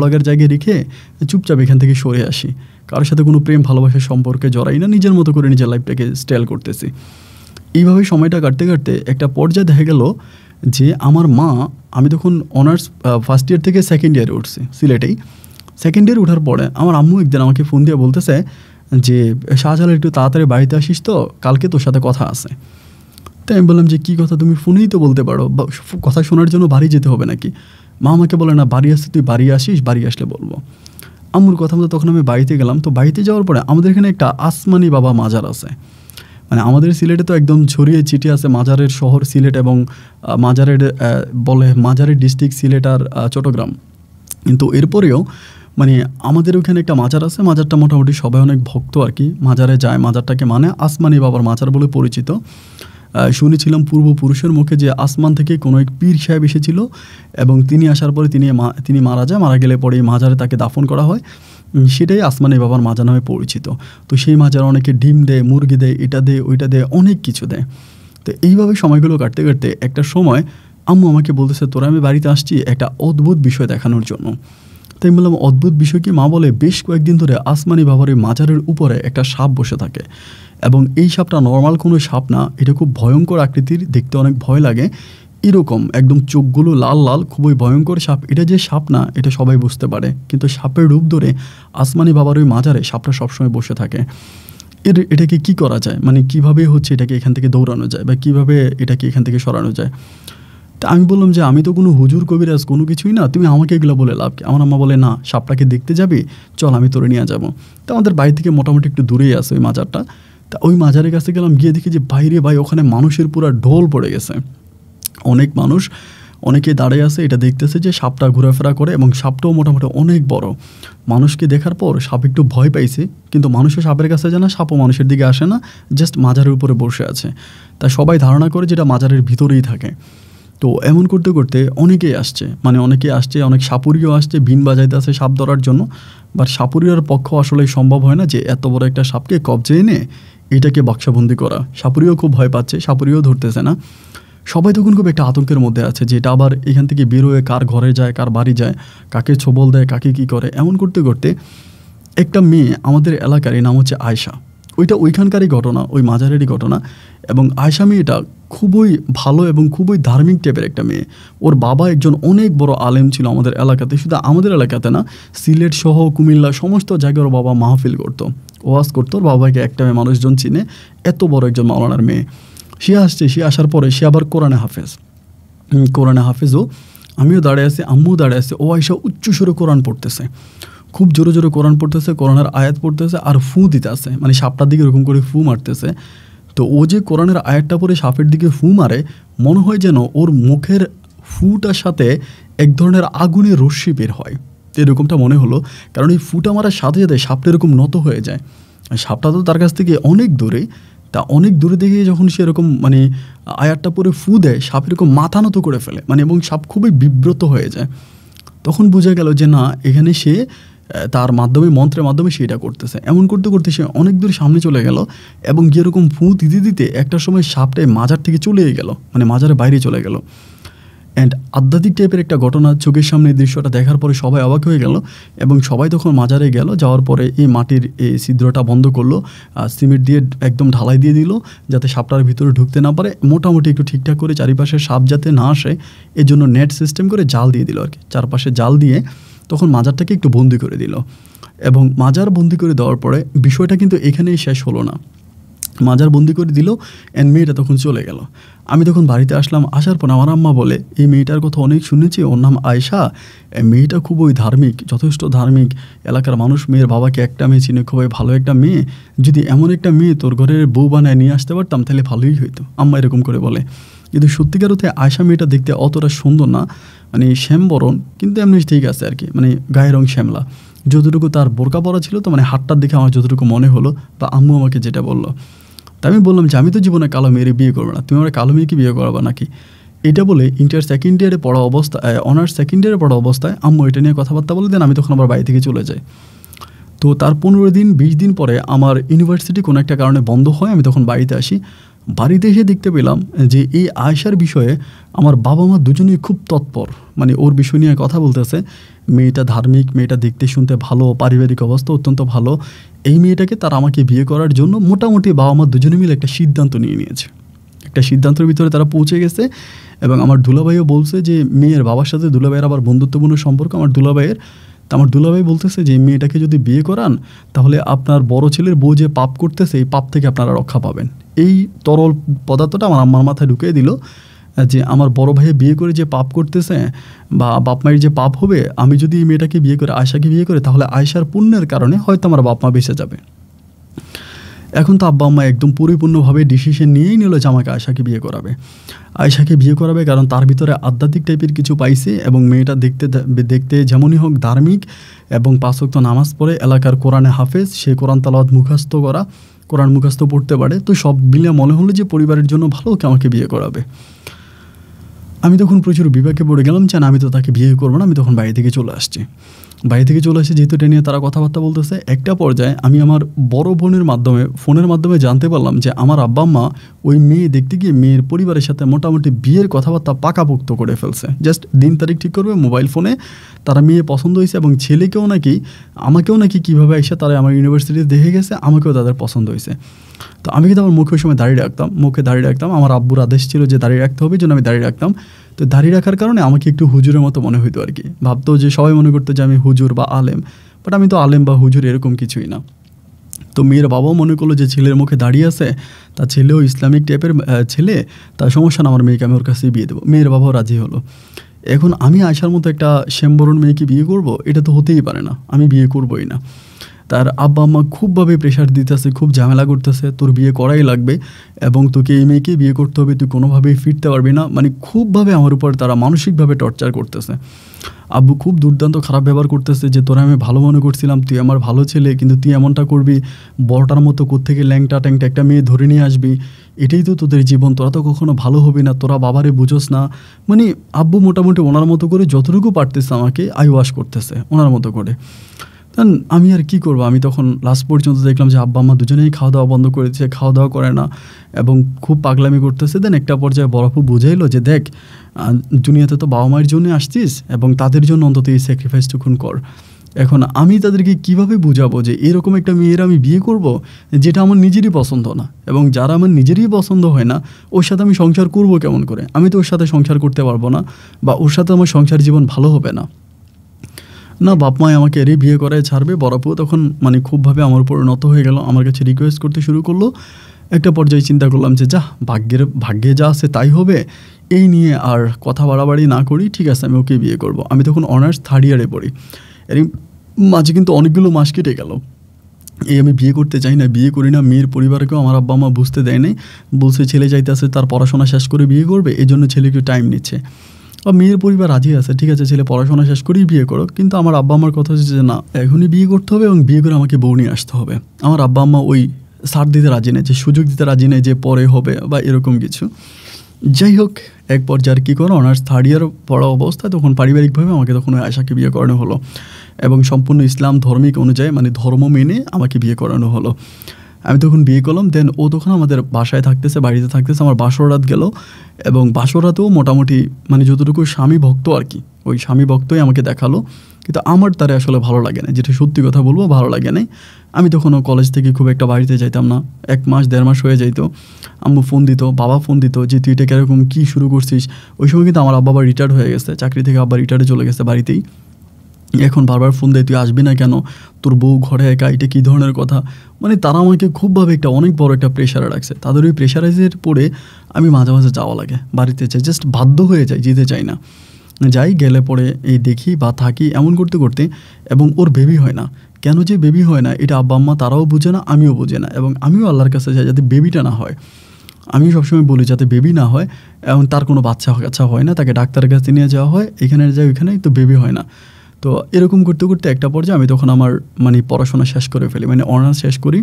Speaker 1: লাগার জায়গায় রেখে চুপচাপ এখান থেকে সরে আসি, কারোর সাথে কোনো প্রেম ভালোবাসার সম্পর্কে জড়াই না, নিজের মতো করে নিজের লাইফটাকে স্টাইল করতেছি। এইভাবে সময়টা কাটতে কাটতে একটা পর্যায়ে দেখা গেল যে আমার মা, আমি তখন অনার্স ফার্স্ট ইয়ার থেকে সেকেন্ড ইয়ারে উঠছি সিলেটেই। সেকেন্ড ইয়ার ওঠার পরে আমার আম্মু একদিন আমাকে ফোন দিয়ে বলতেছে যে শাহজালাল একটু তাড়াতাড়ি বাড়িতে আসিস তো, কালকে তোর সাথে কথা আছে। তাই আমি বললাম যে কী কথা, তুমি ফোনেই তো বলতে পারো, কথা শোনার জন্য বাড়ি যেতে হবে নাকি। মা আমাকে বলে না বাড়ি আসতে তুই বাড়ি আসিস, বাড়ি আসলে বলবো। আম্মুর কথা মতো তখন আমি বাড়িতে গেলাম। তো বাড়িতে যাওয়ার পরে আমাদের এখানে একটা আসমানি বাবা মাজার আছে, মানে আমাদের সিলেটে তো একদম ছড়িয়ে ছিটিয়ে আছে মাজারের শহর সিলেট এবং মাজারের ডিস্ট্রিক্ট সিলেট আর চট্টগ্রাম। কিন্তু এরপরেও মানে আমাদের ওখানে একটা মাজার আছে, মাজারটা মোটামুটি সবাই অনেক ভক্ত আর কি, মাজারে যায়, মাজারটাকে মানে আসমানি বাবার মাজার বলে পরিচিত। শুনেছিলাম পূর্বপুরুষের মুখে যে আসমান থেকে কোনো এক পীর সাহেব এসেছিল এবং তিনি আসার পরে তিনি মারা যায়, মারা গেলে পরে এই মাজারে তাকে দাফন করা হয়, সেটাই আসমানি বাবার মাজার নামে পরিচিত। তো সেই মাজারে অনেকে ডিম দেয়, মুরগি দেয়, এটা দেয়, ওইটা দেয়, অনেক কিছু দেয়। তো এইভাবে সময়গুলো কাটতে কাটতে একটা সময় আম্মু আমাকে বলতেছে, তোরা আমি বাড়িতে আসছি একটা অদ্ভুত বিষয় দেখানোর জন্য। তাই আমি বললাম, অদ্ভুত বিষয় কি? মা বলে, বেশ কয়েকদিন ধরে আসমানি বাবার এই মাজারের উপরে একটা সাপ বসে থাকে এবং এই সাপটা নর্মাল কোনো সাপ না, এটা খুব ভয়ঙ্কর আকৃতির, দেখতে অনেক ভয় লাগে, এরকম একদম চোখগুলো লাল লাল, খুবই ভয়ঙ্কর সাপ। এটা যে সাপ না এটা সবাই বুঝতে পারে, কিন্তু সাপের রূপ ধরে আসমানি বাবার ওই মাজারে সাপটা সবসময় বসে থাকে। এটাকে কি করা যায়, মানে কিভাবে হচ্ছে এটাকে এখান থেকে দৌড়ানো যায় বা কিভাবে এটাকে এখান থেকে সরানো যায়? তা আমি বললাম যে আমি তো কোনো হুজুর কবিরাজ কোনো কিছুই না, তুমি আমাকে এগুলো বলে লাভ কি? আমার আম্মা বলে, না, সাপটাকে দেখতে যাবি, চল আমি তোরে নিয়ে যাবো। তো আমাদের বাড়ি থেকে মোটামুটি একটু দূরেই আছে ওই মাজারটা। তা ওই মাজারের কাছে গেলাম, গিয়ে দেখি যে বাইরে ওখানে মানুষের পুরো ঢোল পড়ে গেছে, অনেক মানুষ, অনেকে দাঁড়িয়ে আছে, এটা দেখতেছে যে সাপটা ঘোরাফেরা করে এবং সাপটাও মোটামুটি অনেক বড়। মানুষকে দেখার পর সাপ একটু ভয় পাইছে, কিন্তু মানুষের সাপের কাছে যায় না, সাপও মানুষের দিকে আসে না, জাস্ট মাজারের উপরে বসে আছে। তা সবাই ধারণা করে যেটা মাজারের ভিতরেই থাকে। তো এমন করতে করতে অনেকেই আসছে, অনেক সাপুরিও আসছে, বিন বাজাইতে আছে সাপ ধরার জন্য। বাট সাপুরিয়ার পক্ষ আসলে সম্ভব হয় না যে এত বড় একটা সাপকে কবজে এনে এটাকে বাক্সাবন্দি করা। সাপুরিও খুব ভয় পাচ্ছে, সাপুরিও ধরতেছে না। সবাই তখন খুব একটা আতঙ্কের মধ্যে আছে যে এটা আবার এখান থেকে বের হয়ে কার ঘরে যায়, কার বাড়ি যায়, কাকে ছোবল দেয়, কাকে কী করে। এমন করতে করতে একটা মেয়ে আমাদের এলাকারই, নাম হচ্ছে আয়শা, ওইখানকারই ঘটনা, ওই মাজারেরই ঘটনা। এবং আয়শা মেয়েটা খুবই ভালো এবং খুবই ধার্মিক টাইপের একটা মেয়ে। ওর বাবা একজন অনেক বড় আলেম ছিল আমাদের এলাকাতে, শুধু আমাদের এলাকাতে না, সিলেট সহ কুমিল্লা সমস্ত জায়গায় ওর বাবা মাহফিল করতো, ওয়াজ করতো। ওর বাবাকে একটা মেয়ে মানুষজন চিনে, এত বড় একজন মাওলানার মেয়ে। সে আসার পরে সে আবার কোরআনে হাফেজও। আমিও দাঁড়িয়ে আছি, আম্মুও দাঁড়িয়ে আছে। ও আয়শা উচ্চস্বরে কোরআন পড়তেছে, খুব জোরে জোরে কোরআন পড়তেছে, কোরআনের আয়াত পড়তেছে আর ফু দিতে আছে, মানে সাপটার দিকে এরকম করে ফু মারতেছে। তো ও যে কোরআনের আয়াতটা পরে সাপের দিকে ফু মারে, মনে হয় যেন ওর মুখের ফুটার সাথে এক ধরনের আগুনের রশ্মি বের হয়, এরকমটা মনে হলো। কারণ এই ফুটা মারার সাথে সাথে সাপটা এরকম নত হয়ে যায়। সাপটা তো তার কাছ থেকে অনেক দূরে, তা অনেক দূরে দেখে যখন সে এরকম মানে আয়াতটা পরে ফু দেয়, সাপ এরকম মাথা নত করে ফেলে, মানে এবং সাপ খুবই বিব্রত হয়ে যায়। তখন বোঝা গেল যে না, এখানে সে তার মাধ্যমে, মন্ত্রের মাধ্যমে সে এটা করতেছে। এমন করতে করতে সে অনেক দূর সামনে চলে গেল এবং যেরকম ফু দিতে দিতে একটা সময় সাপটাই মাজার থেকে চলে গেল, মানে মাজারের বাইরে চলে গেল। অ্যান্ড আধ্যাত্মিক টাইপের একটা ঘটনা, চোখের সামনে এই দৃশ্যটা দেখার পরে সবাই অবাক হয়ে গেল এবং সবাই তখন মাজারে গেল। যাওয়ার পরে এই মাটির এই ছিদ্রটা বন্ধ করলো, সিমেন্ট দিয়ে একদম ঢালাই দিয়ে দিল যাতে সাপটার ভিতরে ঢুকতে না পারে। মোটামুটি একটু ঠিকঠাক করে চারিপাশে সাপ যাতে না আসে এর জন্য নেট সিস্টেম করে জাল দিয়ে দিল আর কি, চারপাশে জাল দিয়ে তখন মাজারটাকে একটু বন্দি করে দিল। এবং মাজার বন্দি করে দেওয়ার পরে বিষয়টা কিন্তু এখানেই শেষ হলো না, মাজার বন্দি করে দিল অ্যান্ড মেয়েটা তখন চলে গেল। আমি তখন বাড়িতে আসলাম, আসার পর আমার আম্মা বলে, এই মেয়েটার কথা অনেক শুনেছি, ওর নাম আয়শা, মেয়েটা খুবই ধার্মিক, যথেষ্ট ধার্মিক, এলাকার মানুষ মেয়ের বাবাকে একটা মেয়ে চিনে, খুবই ভালো একটা মেয়ে, যদি এমন একটা মেয়ে তোর ঘরের বউ বানায় নিয়ে আসতে পারতাম তাহলে ভালোই হইতো, আম্মা এরকম করে বলে। কিন্তু সত্যিকার অর্থে আয়শা মেয়েটা দেখতে অতটা সুন্দর না, মানে শ্যামবরণ, কিন্তু এমনি ঠিক আছে আর কি, মানে গায়ের রং শ্যামলা। যতটুকু তার বোরকা পরা ছিল, তো মানে হাতটার দিকে আমার যতটুকু মনে হলো বা আম্মু আমাকে যেটা বললো, তা আমি বললাম যে আমি তো জীবনে কালো মেয়ের বিয়ে করবো না, তুমি আমার কালো মেয়েকে বিয়ে করবা নাকি? এটা বলে ইন্টার সেকেন্ড ইয়ারে পড়া অবস্থায়, অনার্স সেকেন্ড ইয়ারে পড়া অবস্থায় আম্মু এটা নিয়ে কথাবার্তা বলে দেন। আমি তখন আবার বাড়ি থেকে চলে যাই। তো তার 15-20 দিন পরে আমার ইউনিভার্সিটি কোনো একটা কারণে বন্ধ হয়, আমি তখন বাড়িতে আসি। বাড়িতে এসে দেখতে পেলাম যে এই আয়শার বিষয়ে আমার বাবা মা দুজনেই খুব তৎপর, মানে ওর বিষয় নিয়ে কথা বলতেছে। মেয়েটা ধার্মিক, মেয়েটা দেখতে শুনতে ভালো, পারিবারিক অবস্থা অত্যন্ত ভালো, এই মেয়েটাকে তারা আমাকে বিয়ে করার জন্য মোটামুটি বাবা মা দুজনে মিলে একটা সিদ্ধান্ত নিয়েছে। একটা সিদ্ধান্তের ভিতরে তারা পৌঁছে গেছে এবং আমার দুলাভাইও বলছে যে মেয়ের বাবার সাথে দুলাভাইয়ের আবার বন্ধুত্বপূর্ণ সম্পর্ক আমার দুলাভাইয়ের। তা আমার দুলাভাই বলতেছে যে মেয়েটাকে যদি বিয়ে করান তাহলে আপনার বড় ছেলের বউ যে পাপ করতেছে এই পাপ থেকে আপনারা রক্ষা পাবেন। এই তরল পদার্থটা আমার আম্মার মাথায় ঢুকিয়ে দিল যে আমার বড় ভাইয়ে বিয়ে করে যে পাপ করতেছে বা বাপ মায়ের যে পাপ হবে, আমি যদি এই মেয়েটাকে বিয়ে করে, আয়শাকে বিয়ে করে, তাহলে আয়শার পুণ্যের কারণে হয়তো আমার বাপ মা বেঁচে যাবে। এখন তো আব্বা আম্মা একদম পরিপূর্ণভাবে ডিসিশন নিয়েই নিল যে আমাকে আয়শাকে বিয়ে করাবে। আয়শাকে বিয়ে করাবে কারণ তার ভিতরে আধ্যাত্মিক টাইপের কিছু পাইছে এবং মেয়েটা দেখতে যেমনই হোক ধার্মিক এবং 5 ওয়াক্ত নামাজ পড়ে, এলাকার কোরআনে হাফেজ, সে কোরআন তেলাওয়াত মুখস্থ করা, কোরআন মুখস্থ পড়তে পারে। তো সব মিলে মনে হলো যে পরিবারের জন্য ভালো, ওকে আমাকে বিয়ে করাবে। আমি তখন প্রচুর বিপাকে পড়ে গেলাম যে আমি তো তাকে বিয়ে করবো না। আমি তখন বাড়ি থেকে চলে আসছি। যেহেতু এটা নিয়ে তারা কথাবার্তা বলতেছে, একটা পর্যায়ে আমি আমার বড় বোনের মাধ্যমে ফোনের মাধ্যমে জানতে পারলাম যে আমার আব্বা আম্মা ওই মেয়ে দেখতে গিয়ে মেয়ের পরিবারের সাথে মোটামুটি বিয়ের কথাবার্তা পাকাপোক্ত করে ফেলছে। জাস্ট দিন তারিখ ঠিক করবে মোবাইল ফোনে, তারা মেয়ে পছন্দ হয়েছে এবং ছেলেকেও নাকি আমাকেও নাকি কীভাবে এসে তারা আমার ইউনিভার্সিটিতে দেখে গেছে, আমাকেও তাদের পছন্দ হয়েছে। তো আমি কিন্তু আমার মুখে ওই সময় মুখে দাঁড়িয়ে রাখতাম। আমার আব্বুর আদেশ ছিল যে দাঁড়িয়ে রাখতে হবে, জন্য আমি দাঁড়িয়ে রাখতাম। তো দাঁড়িয়ে রাখার কারণে আমাকে একটু হুজুরের মতো মনে হইতো আর কি। ভাবতো যে সবাই মনে করতো যে আমি হুজুর বা আলেম, বাট আমি তো আলেম বা হুজুর এরকম কিছুই না। তো মেয়ের বাবাও মনে করলো যে ছেলের মুখে দাঁড়িয়ে আছে, তার ছেলেও ইসলামিক টাইপের ছেলে, তার সমস্যা না, আমার মেয়েকে আমি ওর কাছেই বিয়ে দেবো। মেয়ের বাবাও রাজি হলো। এখন আমি আয়শার মতো একটা শ্যামবরণ মেয়েকে বিয়ে করব, এটা তো হতেই পারে না, আমি বিয়ে করবোই না। তার আব্বা আম্মা খুবভাবে প্রেশার দিতেছে, খুব ঝামেলা করতেছে, তোর বিয়ে করাই লাগবে এবং তোকে এই মেয়েকে বিয়ে করতে হবে, তুই কোনোভাবেই ফিরতে পারবি না। মানে খুবভাবে আমার উপর তারা মানসিকভাবে টর্চার করতেছে। আব্বু খুব দুর্দান্ত খারাপ ব্যবহার করতেছে যে তোরা আমি ভালো মনে করছিলাম, তুই আমার ভালো ছেলে, কিন্তু তুই এমনটা করবি, বড়টার মতো কোত্থেকে ল্যাংটা ট্যাংটা একটা মেয়ে ধরে নিয়ে আসবি, এটাই তো তোদের জীবন, তোরা তো কখনো ভালো হবি না, তোরা বাবারে বুঝোস না। মানে আব্বু মোটামুটি ওনার মতো করে যতটুকু পারতেছে আমাকে ওয়াশ করতেছে ওনার মতো করে। আমি আর কি করবো? আমি তখন লাস্ট পর্যন্ত দেখলাম যে আব্বা আম্মা দুজনেই খাওয়া দাওয়া বন্ধ করেছে, খাওয়া দাওয়া করে না এবং খুব পাগলামি করতেছে। দেন একটা পর্যায়ে বড় আপু বুঝাইলো যে দেখ, দুনিয়াতে তো বাবা মায়ের জন্য আসছিস এবং তাদের জন্য অন্তত এই স্যাক্রিফাইসটুকুন কর। এখন আমি তাদেরকে কিভাবে বুঝাবো যে এরকম একটা মেয়ের আমি বিয়ে করব যেটা আমার নিজেরই পছন্দ না, এবং যারা আমার নিজেরই পছন্দ হয় না ওর সাথে আমি সংসার করব কেমন করে? আমি তো ওর সাথে সংসার করতে পারবো না, বা ওর সাথে আমার সংসার জীবন ভালো হবে না। বাপ মায় আমাকে এরই বিয়ে করায় ছাড়বে। বড়াপু তখন মানে খুবভাবে আমার উপর নত হয়ে গেল, আমার কাছে রিকোয়েস্ট করতে শুরু করলো। একটা পর্যায়ে চিন্তা করলাম যে যা, ভাগ্যে যা আছে তাই হবে, এই নিয়ে আর কথা বাড়াবাড়ি না করি, ঠিক আছে আমি ওকে বিয়ে করব। আমি তখন অনার্স 3rd ইয়ারে পড়ি। এর মাঝে কিন্তু অনেকগুলো মাস কেটে গেল, আমি বিয়ে করতে চাই না, বিয়ে করি না। মেয়ের পরিবারকেও আমার আব্বা মা বুঝতে দেয় নাই, বলছে ছেলে চাইতেছে তার পড়াশোনা শেষ করে বিয়ে করবে, এই জন্য ছেলেকে টাইম নিচ্ছে। আর মেয়ের পরিবার রাজি আছে, ঠিক আছে ছেলে পড়াশোনা শেষ করেই বিয়ে করো, কিন্তু আমার আব্বা আমার কথা হচ্ছে যে না, এখনই বিয়ে করতে হবে এবং বিয়ে করে আমাকে বউ নিয়ে আসতে হবে। আমার আব্বা আম্মা ওই ছাড় দিতে রাজি নেই, যে সুযোগ দিতে রাজি নেই যে পরে হবে বা এরকম কিছু। যাই হোক, এক পর্যায়ে কী করো, অনার্স 3rd ইয়ার পড়া অবস্থায় তখন পারিবারিকভাবে আমাকে তখন ওই আয়শাকে বিয়ে করানো হলো এবং সম্পূর্ণ ইসলাম ধর্মিক অনুযায়ী মানে ধর্ম মেনে আমাকে বিয়ে করানো হলো। আমি তখন বিয়ে করলাম। দেন ও তখন আমাদের বাসায় থাকতেছে, বাড়িতে থাকতেছে। আমার বাসর রাত গেল এবং বাসর রাতেও মোটামুটি মানে যতটুকু স্বামী ভক্ত আর কি, ওই স্বামী ভক্তই আমাকে দেখালো, কিন্তু আমার তারে আসলে ভালো লাগে না, যেটা সত্যি কথা বলবো, ভালো লাগে নাই। আমি তখনও কলেজ থেকে খুব একটা বাড়িতে যাইতাম না, 1 মাস 1.5 মাস হয়ে যাইতো। আম্মু ফোন দিত, বাবা ফোন দিত যে তুই এটা কীরকম কী শুরু করছিস। ওই সময় কিন্তু আমার আব্বা রিটায়ার্ড হয়ে গেছে, চাকরি থেকে আব্বা রিটায়ার্ডে চলে গেছে বাড়িতেই। এখন বারবার ফোন দেয়, তুই আসবি না কেন, তোর বউ ঘরে একা, এটা কী ধরনের কথা। মানে তারা আমাকে খুবভাবে একটা অনেক বড় একটা প্রেশারে রাখছে। তাদের ওই প্রেশারাইজের পরে আমি মাঝে মাঝে যাওয়া লাগে, বাড়িতে চাই, জাস্ট বাধ্য হয়ে যাই, যেতে চাই না। যাই, গেলে পরে এই দেখি বা থাকি এমন করতে করতে, এবং ওর বেবি হয় না। কেন যে বেবি হয় না এটা আব্বা আম্মা তারাও বুঝে না, আমিও বুঝে না, এবং আমিও আল্লাহর কাছে চাই যাতে বেবিটা না হয়। আমি সবসময় বলি যাতে বেবি না হয়, এবং তার কোনো বাচ্চা কাচ্চা হয় না, তাকে ডাক্তারের কাছে নিয়ে যাওয়া হয়, এখানে যাই ওইখানে, তো বেবি হয় না। তো এরকম করতে করতে একটা পর্যায়ে আমি তখন আমার মানে পড়াশোনা শেষ করে ফেলি, মানে অনার্স শেষ করি।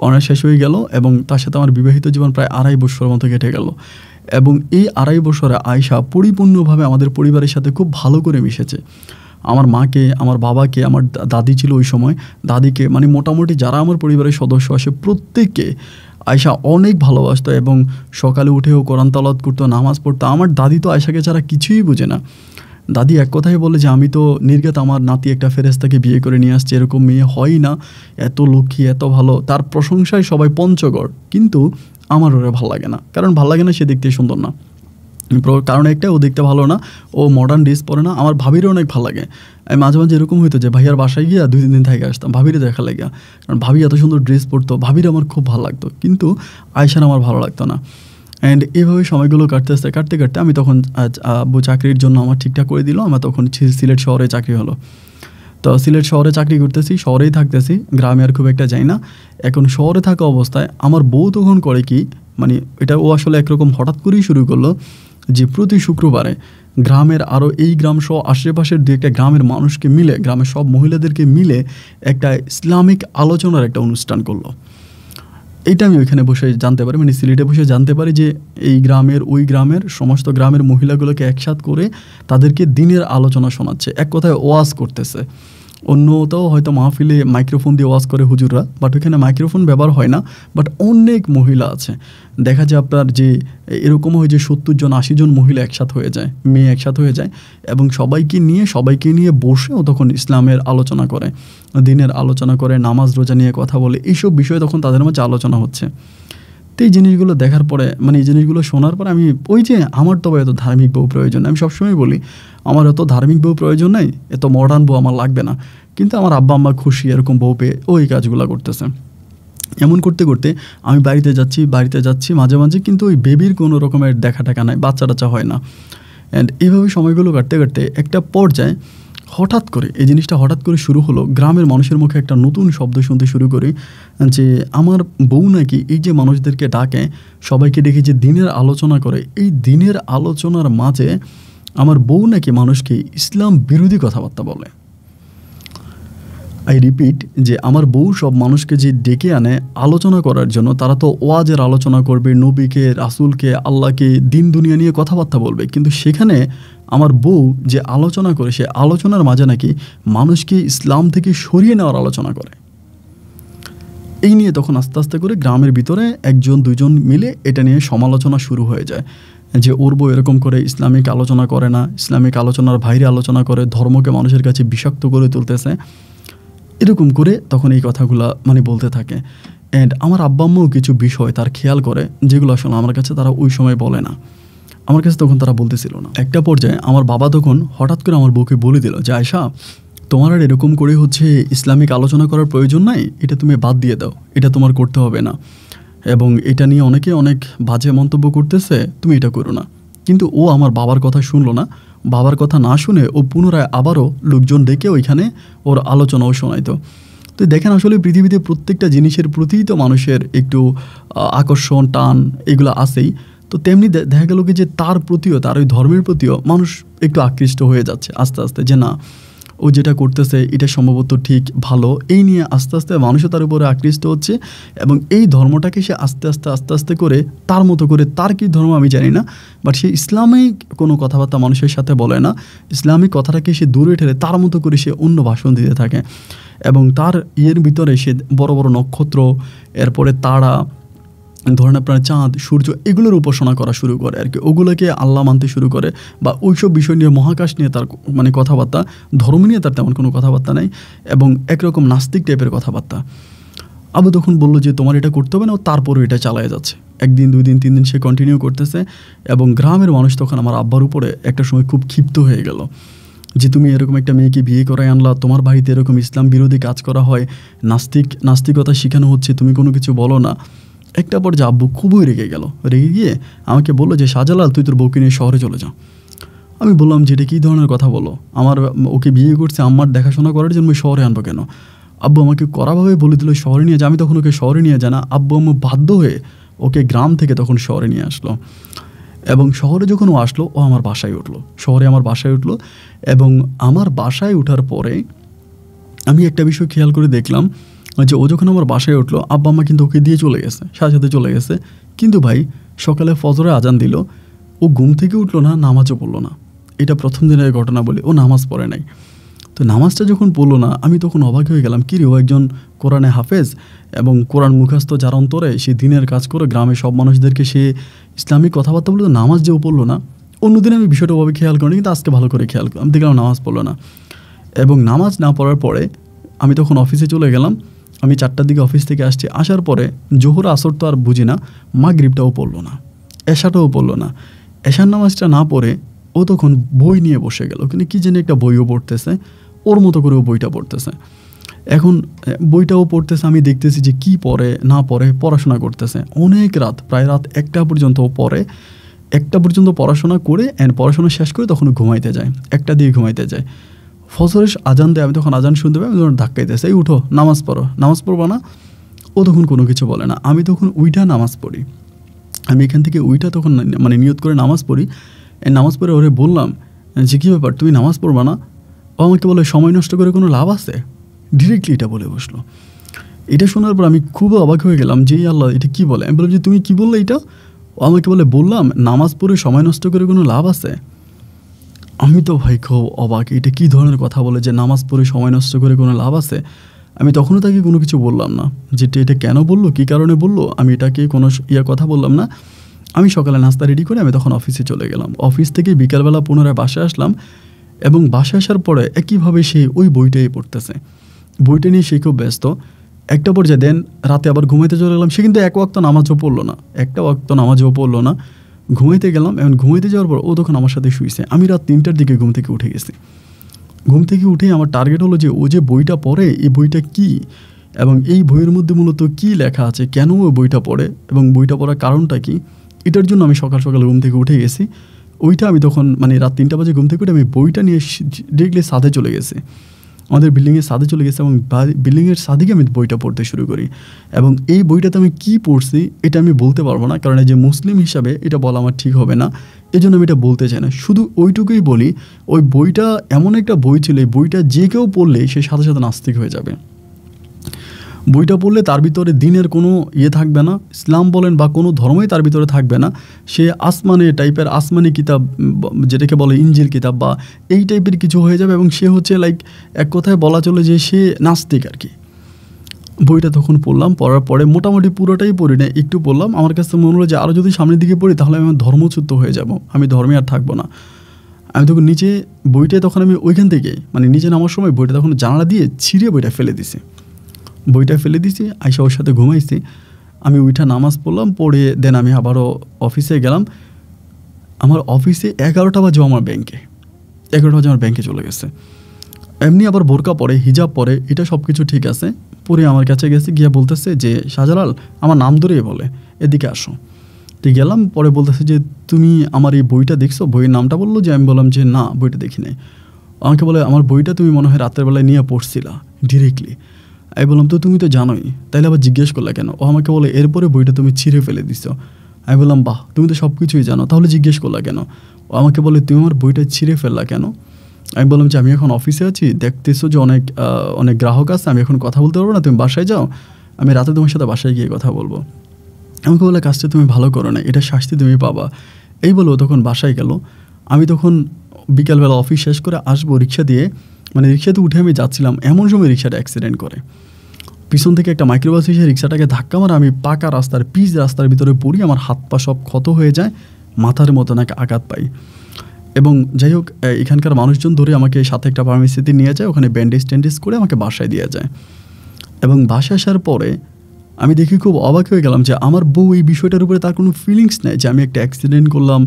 Speaker 1: অনার্স শেষ হয়ে গেল এবং তার সাথে আমার বিবাহিত জীবন প্রায় 2.5 বছরের মতো কেটে গেল। এবং এই 2.5 বছরে আয়শা পরিপূর্ণভাবে আমাদের পরিবারের সাথে খুব ভালো করে মিশেছে। আমার মাকে, আমার বাবাকে, আমার দাদি ছিল ওই সময়, দাদিকে, মানে মোটামুটি যারা আমার পরিবারের সদস্য আসে প্রত্যেককে আয়শা অনেক ভালোবাসতো এবং সকালে উঠেও কোরআন তেলাওয়াত করতো, নামাজ পড়তো। আমার দাদি তো আয়শাকে ছাড়া কিছুই বুঝে না। দাদি এক কথাই বলে যে আমি তো নির্ঘাত আমার নাতি একটা ফেরেশতাকে বিয়ে করে নিয়ে আসছে, এরকম মেয়ে হয় না, এত লক্ষ্মী, এত ভালো। তার প্রশংসায় সবাই পঞ্চগড়, কিন্তু আমার ওরা ভালো লাগে না। কারণ ভালো লাগে না, সে দেখতে সুন্দর না, কারণ একটা ও দেখতে ভালো না, ও মডার্ন ড্রেস পরে না। আমার ভাবিরও অনেক ভালো লাগে। আমি মাঝে মাঝে এরকম হইতো যে ভাইয়ার বাসায় গিয়া 2-3 দিন থেকে আসতাম, ভাবিরে দেখা লাগে, কারণ ভাবি এত সুন্দর ড্রেস পরতো, ভাবির আমার খুব ভালো লাগতো, কিন্তু আয়শার আমার ভালো লাগতো না। অ্যান্ড এইভাবে সময়গুলো কাটতে কাটতে আমি তখন আব্বু চাকরির জন্য আমার ঠিকঠাক করে দিল, আমার তখন সিলেট শহরে চাকরি হলো। তো সিলেট শহরে চাকরি করতেছি, শহরেই থাকতেছি, গ্রামে আর খুব একটা যাই না। এখন শহরে থাকা অবস্থায় আমার বউ তখন করে কি, মানে এটা ও আসলে একরকম হঠাৎ করেই শুরু করলো যে প্রতি শুক্রবারে গ্রামের আরও এই গ্রাম সহ আশেপাশের দু একটা গ্রামের মানুষকে মিলে, গ্রামের সব মহিলাদেরকে মিলে একটা ইসলামিক আলোচনার একটা অনুষ্ঠান করলো। এইটা আমি ওইখানে বসে জানতে পারি, মানে সিলেটে বসে জানতে পারি যে এই গ্রামের ওই গ্রামের সমস্ত গ্রামের মহিলাগুলোকে একসাথ করে তাদেরকে দিনের আলোচনা শোনাচ্ছে, এক কথায় ওয়াজ করতেছে। অন্যতাও হয়তো মাহফিলে মাইক্রোফোন দিয়ে ওয়াজ করে হুজুররা, বাট ওইখানে মাইক্রোফোন ব্যবহার হয় না। বাট অনেক মহিলা আছে, দেখা যায় আপনার যে এরকম হয় যে 70 জন 80 জন মহিলা একসাথ হয়ে যায়, মেয়ে একসাথ হয়ে যায়, এবং সবাইকে নিয়ে বসেও তখন ইসলামের আলোচনা করে, দিনের আলোচনা করে, নামাজ রোজা নিয়ে কথা বলে, এইসব বিষয়ে তখন তাদের মাঝে আলোচনা হচ্ছে। তো এই জিনিসগুলো দেখার পরে, মানে এই জিনিসগুলো শোনার পরে আমি ওই যে আমার তবে এত ধার্মিক বউ প্রয়োজন, আমি সবসময় বলি আমার এত ধার্মিক বউ প্রয়োজন নাই, এত মডার্ন বউ আমার লাগবে না। কিন্তু আমার আব্বা আম্মা খুশি এরকম বউ পেয়ে ওই কাজগুলো করতেছে। এমন করতে করতে আমি বাড়িতে যাচ্ছি মাঝে মাঝে, কিন্তু ওই বেবির কোনো রকমের দেখা টাকা নাই, বাচ্চা টাচ্চা হয় না। অ্যান্ড এইভাবে সময়গুলো কাটতে কাটতে একটা পর্যায়ে হঠাৎ করে এই জিনিসটা হঠাৎ করে শুরু হলো, গ্রামের মানুষের মুখে একটা নতুন শব্দ শুনতে শুরু করি যে আমার বউ নাকি এই যে মানুষদেরকে ডাকে, সবাইকে ডেকে যে দিনের আলোচনা করে, এই দিনের আলোচনার মাঝে আমার বউ নাকি মানুষকে ইসলাম বিরোধী কথাবার্তা বলে। আই রিপিট, যে আমার বউ সব মানুষকে যে ডেকে আনে আলোচনা করার জন্য, তারা তো ওয়াজের আলোচনা করবে, নবীকে, রাসূলকে, আল্লাহকে, দিন দুনিয়া নিয়ে কথাবার্তা বলবে, কিন্তু সেখানে আমার বউ যে আলোচনা করে সে আলোচনার মাঝে নাকি মানুষকে ইসলাম থেকে সরিয়ে নেওয়ার আলোচনা করে। এই নিয়ে তখন আস্তে আস্তে করে গ্রামের ভিতরে 1-2 জন মিলে এটা নিয়ে সমালোচনা শুরু হয়ে যায় যে ওর বউ এরকম করে ইসলামিক আলোচনা করে না, ইসলামিক আলোচনার বাইরে আলোচনা করে, ধর্মকে মানুষের কাছে বিষাক্ত করে তুলতেছে, এরকম করে তখন এই কথাগুলো মানে বলতে থাকে। অ্যান্ড আমার আব্বা আম্মাও কিছু বিষয় তার খেয়াল করে, যেগুলো আসলে আমার কাছে তারা ওই সময় বলে না, আমার কাছে তখন তারা বলতেছিল না। একটা পর্যায়ে আমার বাবা তখন হঠাৎ করে আমার বউকে বলে দিল যে আয়শা, তোমার আর এরকম করে ইসলামিক আলোচনা করার প্রয়োজন নাই, এটা তুমি বাদ দিয়ে দাও, এটা তোমার করতে হবে না, এবং এটা নিয়ে অনেকে অনেক বাজে মন্তব্য করতেছে, তুমি এটা করো না। কিন্তু ও আমার বাবার কথা শুনলো না, বাবার কথা না শুনে ও পুনরায় আবারও লোকজন ডেকে ওইখানে ওর আলোচনাও শোনাইতো। তো দেখেন আসলে পৃথিবীতে প্রত্যেকটা জিনিসের প্রতিই তো মানুষের একটু আকর্ষণ, টান এগুলো আছেই। তো তেমনি দেখা গেল কি যে তার প্রতিও, তার ওই ধর্মের প্রতিও মানুষ একটু আকৃষ্ট হয়ে যাচ্ছে আস্তে আস্তে, যে না ও যেটা করতেছে এটা সম্ভবত ঠিক, ভালো, এই নিয়ে আস্তে আস্তে মানুষও তার উপরে আকৃষ্ট হচ্ছে, এবং এই ধর্মটাকে সে আস্তে আস্তে করে তার মতো করে, তার কি ধর্ম আমি জানি না, বাট সে ইসলামিক কোনো কথাবার্তা মানুষের সাথে বলে না, ইসলামিক কথাটাকে সে দূরে ঠেলে তার মতো করে সে অন্য ভাষণ দিতে থাকে, এবং তার ভিতরে সে বড় বড় নক্ষত্র, এরপরে তারা, ধরেন আপনার চাঁদ, সূর্য, এগুলোর উপাসনা করা শুরু করে আর কি, ওগুলোকে আল্লাহ মানতে শুরু করে, বা ওইসব বিষয় নিয়ে, মহাকাশ নিয়ে তার মানে কথাবার্তা, ধর্ম নিয়ে তার তেমন কোনো কথাবার্তা নেই, এবং একরকম নাস্তিক টাইপের কথাবার্তা। আবু তখন বললো যে তোমার এটা করতে হবে না, ও তারপরও এটা চালায় যাচ্ছে, 1 দিন 2 দিন 3 দিন সে কন্টিনিউ করতেছে, এবং গ্রামের মানুষ তখন আমার আব্বার উপরে একটা সময় খুব ক্ষিপ্ত হয়ে গেল যে তুমি এরকম একটা মেয়েকে বিয়ে করায় আনলা, তোমার বাড়িতে এরকম ইসলাম বিরোধী কাজ করা হয়, নাস্তিকতা শেখানো হচ্ছে, তুমি কোনো কিছু বলো না। একটা পর্যায়ে আব্বু খুবই রেগে গেল, রেগে গিয়ে আমাকে বললো যে শাহজালাল, তুই তোর বউকে নিয়ে শহরে চলে যা। আমি বললাম যে এটা কী ধরনের কথা বলো, আমার ওকে বিয়ে করছে আম্মার দেখাশোনা করার জন্য শহরে আনবো কেন? আব্বু আমাকে কড়াভাবে বলে দিল শহরে নিয়ে যা। আমি তখন ওকে শহরে নিয়ে যাই না, আব্বু আম্মু বাধ্য হয়ে ওকে গ্রাম থেকে তখন শহরে নিয়ে আসলো, এবং শহরে যখন ও আসলো ও আমার বাসায় উঠলো, শহরে আমার বাসায় উঠলো, এবং আমার বাসায় ওঠার পরে আমি একটা বিষয় খেয়াল করে দেখলাম যে ও যখন আমার বাসায় উঠলো, আব্বা আম্মা কিন্তু ওকে দিয়ে চলে গেছে, সাথে চলে গেছে, কিন্তু ভাই সকালে ফজরে আজান দিল, ও ঘুম থেকে উঠলো না, নামাজও পড়লো না। এটা প্রথম দিনের ঘটনা বলি, ও নামাজ পড়ে নাই। তো নামাজটা যখন পড়লো না, আমি তখন অবাক হয়ে গেলাম, কি রে, ও একজন কোরআনে হাফেজ এবং কোরআন মুখস্থ যার অন্তরে, সে দিনের কাজ করে গ্রামের সব মানুষদেরকে সে ইসলামিক কথাবার্তা বললো, নামাজ যেও পড়লো না। অন্যদিন আমি বিষয়টা ওভাবে খেয়াল করিনি, কিন্তু আজকে ভালো করে খেয়াল করি, আমি দেখলাম নামাজ পড়লো না। এবং নামাজ না পড়ার পরে আমি তখন অফিসে চলে গেলাম, আমি 4টার দিকে অফিস থেকে আসছি, আসার পরে জোহর আসর তো আর বুঝি না, মাগরিবটাও পড়লো না, এশাটাও পড়লো না। এশার নামাজটা না পড়ে ও তখন বই নিয়ে বসে গেল, কিন্তু কী জানি একটা বইও পড়তেছে, ওর মতো করে ও বইটা পড়তেছে। এখন বইটাও পড়তেছে, আমি দেখতেছি যে কি পড়ে না পড়ে, পড়াশোনা করতেছে অনেক রাত, প্রায় রাত 1টা পর্যন্ত ও পড়ে, 1টা পর্যন্ত পড়াশোনা করে, পড়াশোনা শেষ করে তখন ঘুমাইতে যায়, 1টা দিয়ে ঘুমাইতে যায়। ফজরের আজান দেয়, আমি তখন আজান শুনতে পাই, আমি তখন ধাক্কাইতেছে, এই উঠো নামাজ পড়ো, নামাজ পড়বা না? ও তখন কোনো কিছু বলে না। আমি তখন উইটা নামাজ পড়ি, আমি এখান থেকে উইটা তখন মানে নিয়ত করে নামাজ পড়ি। এই নামাজ পড়ে ওরে বললাম যে কী ব্যাপার, তুমি নামাজ পড়বা না? ও আমাকে বলে সময় নষ্ট করে কোনো লাভ আছে? ডিরেক্টলি এটা বলে বসলো। এটা শোনার পর আমি খুব অবাক হয়ে গেলাম যে আল্লাহ এটা কী বলে। আমি বললাম যে তুমি কী বললে এটা? ও আমাকে বলে বললাম নামাজ পড়ে সময় নষ্ট করে কোনো লাভ আছে? আমি তো ভাই খুব অবাক, এটা কী ধরনের কথা বলে যে নামাজ পড়ে সময় নষ্ট করে কোনো লাভ আছে। আমি তখনও তাকে কোনো কিছু বললাম না, যেটা এটা কেন বললো, কী কারণে বললো, আমি এটাকে কোনো কথা বললাম না। আমি সকালে নাস্তা রেডি করে আমি তখন অফিসে চলে গেলাম। অফিস থেকে বিকালবেলা পুনরায় বাসায় আসলাম, এবং বাসায় আসার পরে একইভাবে সে ওই বইটাই পড়তেছে। বইটা নিয়ে সে খুব ব্যস্ত। একটা পর্যায়ে দেন রাতে আবার ঘুমাইতে চলে গেলাম। সে কিন্তু এক ওয়াক্ত নামাজও পড়লো না, একটা ওয়াক্ত নামাজও পড়লো না। ঘুমাইতে গেলাম, এবং ঘুমাইতে যাওয়ার পর ও তখন আমার সাথে শুয়েছে। আমি রাত 3টার দিকে ঘুম থেকে উঠে গেছি। ঘুম থেকে উঠেই আমার টার্গেট হলো যে ও যে বইটা পড়ে এই বইটা কী, এবং এই বইয়ের মধ্যে মূলত কী লেখা আছে, কেন ও বইটা পড়ে, এবং বইটা পড়ার কারণটা কী। এটার জন্য আমি সকাল সকাল ঘুম থেকে উঠে গেছি। ওইটা আমি তখন মানে রাত 3টা বাজে ঘুম থেকে উঠে আমি বইটা নিয়ে ডিরেক্টলি ছাদে চলে গেছি, আমাদের বিল্ডিংয়ের ছাদে চলে গেছে, এবং বিল্ডিংয়ের ছাদে গিয়ে আমি বইটা পড়তে শুরু করি। এবং এই বইটাতে আমি কী পড়ছি এটা আমি বলতে পারবো না, কারণ এই যে মুসলিম হিসাবে এটা বলা আমার ঠিক হবে না, এই জন্য আমি এটা বলতে চাই না। শুধু ওইটুকুই বলি, ওই বইটা এমন একটা বই ছিল, এই বইটা যে কেউ পড়লে সে সাথে সাথে নাস্তিক হয়ে যাবে। বইটা পড়লে তার ভিতরে দিনের কোনো থাকবে না, ইসলাম বলেন বা কোনো ধর্মই তার ভিতরে থাকবে না। সে আসমানি টাইপের, আসমানি কিতাব যেটাকে বলে ইঞ্জিল কিতাব বা এই টাইপের কিছু হয়ে যাবে, এবং সে হচ্ছে লাইক এক কথায় বলা চলে যে সে নাস্তিক আর কি। বইটা তখন পড়লাম, পড়ার পরে মোটামুটি পুরোটাই পড়ি না, একটু পড়লাম। আমার কাছে মনে হলো যে আরও যদি সামনের দিকে পড়ি তাহলে আমি ধর্মচ্যুত হয়ে যাব, আমি ধর্মে আর থাকবো না। আমি তখন নিচে বইটা তখন আমি ওইখান থেকে মানে নিচে নামার সময় বইটা তখন জানালা দিয়ে ছিঁড়ে বইটা ফেলে দিছি। বইটা ফেলে দিছি, আইসা ওর সাথে ঘুমাইছি। আমি উঠা নামাজ পড়লাম, পড়ে দেন আমি আবারও অফিসে গেলাম। আমার অফিসে 11টা বাজে আমার ব্যাংকে, 11টা বাজে আমার ব্যাংকে চলে গেছে। এমনি আবার বোরকা পরে, হিজাব পরে, এটা সব কিছু ঠিক আছে। পরে আমার কাছে গেছে, গিয়ে বলতেছে যে শাহজালাল, আমার নাম ধরেই বলে এদিকে আসো। তো গেলাম, পরে বলতেছে যে তুমি আমার এই বইটা দেখছো? বইয়ের নামটা বললো, যে আমি বললাম যে না বইটা দেখি নাই। আমাকে বলে আমার বইটা তুমি মনে হয় রাতের বেলায় নিয়ে পড়ছিলা ডিরেক্টলি। আমি বললাম তো তুমি তো জানোই, তাইলে আবার জিজ্ঞেস করলে কেন? ও আমাকে বলে এরপরে বইটা তুমি ছিঁড়ে ফেলে দিছো। আমি বললাম বাহ, তুমি তো সব কিছুই জানো, তাহলে জিজ্ঞেস করলা কেন? ও আমাকে বলে তুমি আমার বইটা ছিঁড়ে ফেললা কেন? আমি বললাম যে আমি এখন অফিসে আছি, দেখতেছো যে অনেক গ্রাহক আছে, আমি এখন কথা বলতে পারবো না, তুমি বাসায় যাও, আমি রাতে তোমার সাথে বাসায় গিয়ে কথা বলবো। আমাকে বলে কাজটা তুমি ভালো করো না, এটা শাস্তি তুমি পাবা। এই বলো তখন বাসায় গেল। আমি তখন বিকালবেলা অফিস শেষ করে আসবো রিক্সা দিয়ে, মানে রিক্সাতে উঠে আমি যাচ্ছিলাম, এমন সময় রিক্সাটা অ্যাক্সিডেন্ট করে। পিছন থেকে একটা মাইক্রোবাস এসে রিক্সাটাকে ধাক্কা মারা, আমি পাকা রাস্তার পিচ রাস্তার ভিতরে পড়ি, আমার হাত পা সব ক্ষত হয়ে যায়, মাথার মতো নাকি আঘাত পাই। এবং যাই হোক এখানকার মানুষজন ধরে আমাকে সাথে একটা ফার্মেসিতে নিয়ে যায়, ওখানে ব্যান্ডেজ ট্যান্ডেজ করে আমাকে বাসায় দিয়ে যায়। এবং বাসায় আসার পরে আমি দেখি খুব অবাক হয়ে গেলাম যে আমার বউ এই বিষয়টার উপরে তার কোনো ফিলিংস নেই, যে আমি একটা অ্যাক্সিডেন্ট করলাম,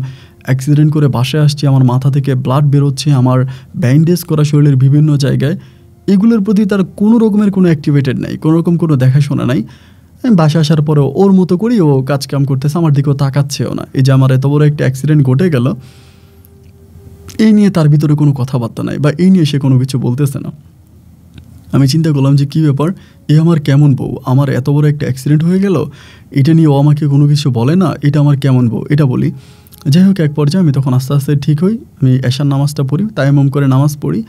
Speaker 1: অ্যাক্সিডেন্ট করে বাসায় আসছি, আমার মাথা থেকে ব্লাড বেরোচ্ছে, আমার ব্যান্ডেজ করা শরীরের বিভিন্ন জায়গায়, এগুলোর প্রতি তার কোনো রকমের কোনো অ্যাক্টিভেটেড নাই, কোনো রকম কোনো দেখাশোনা নাই। আমি বাসায় আসার পরেও ওর মতো করেই ও কাজকাম করতেছে, আমার দিকেও তাকাচ্ছেও না। এই যে আমার এত বড় একটা অ্যাক্সিডেন্ট ঘটে গেল, এই নিয়ে তার ভিতরে কোনো কথাবার্তা নাই, বা এই নিয়ে সে কোনো কিছু বলতেছে না। আমি চিন্তা করলাম যে কী ব্যাপার, এ আমার কেমন বউ, আমার এত বড় একটা অ্যাক্সিডেন্ট হয়ে গেল, এটা নিয়ে ও আমাকে কোনো কিছু বলে না, এটা আমার কেমন বউ, এটা বলি। যাই হোক এক পর্যায়ে আমি তখন আস্তে আস্তে ঠিক হই, আমি এশার নামাজটা পড়ি, তায়াম্মুম করে নামাজ পড়ি,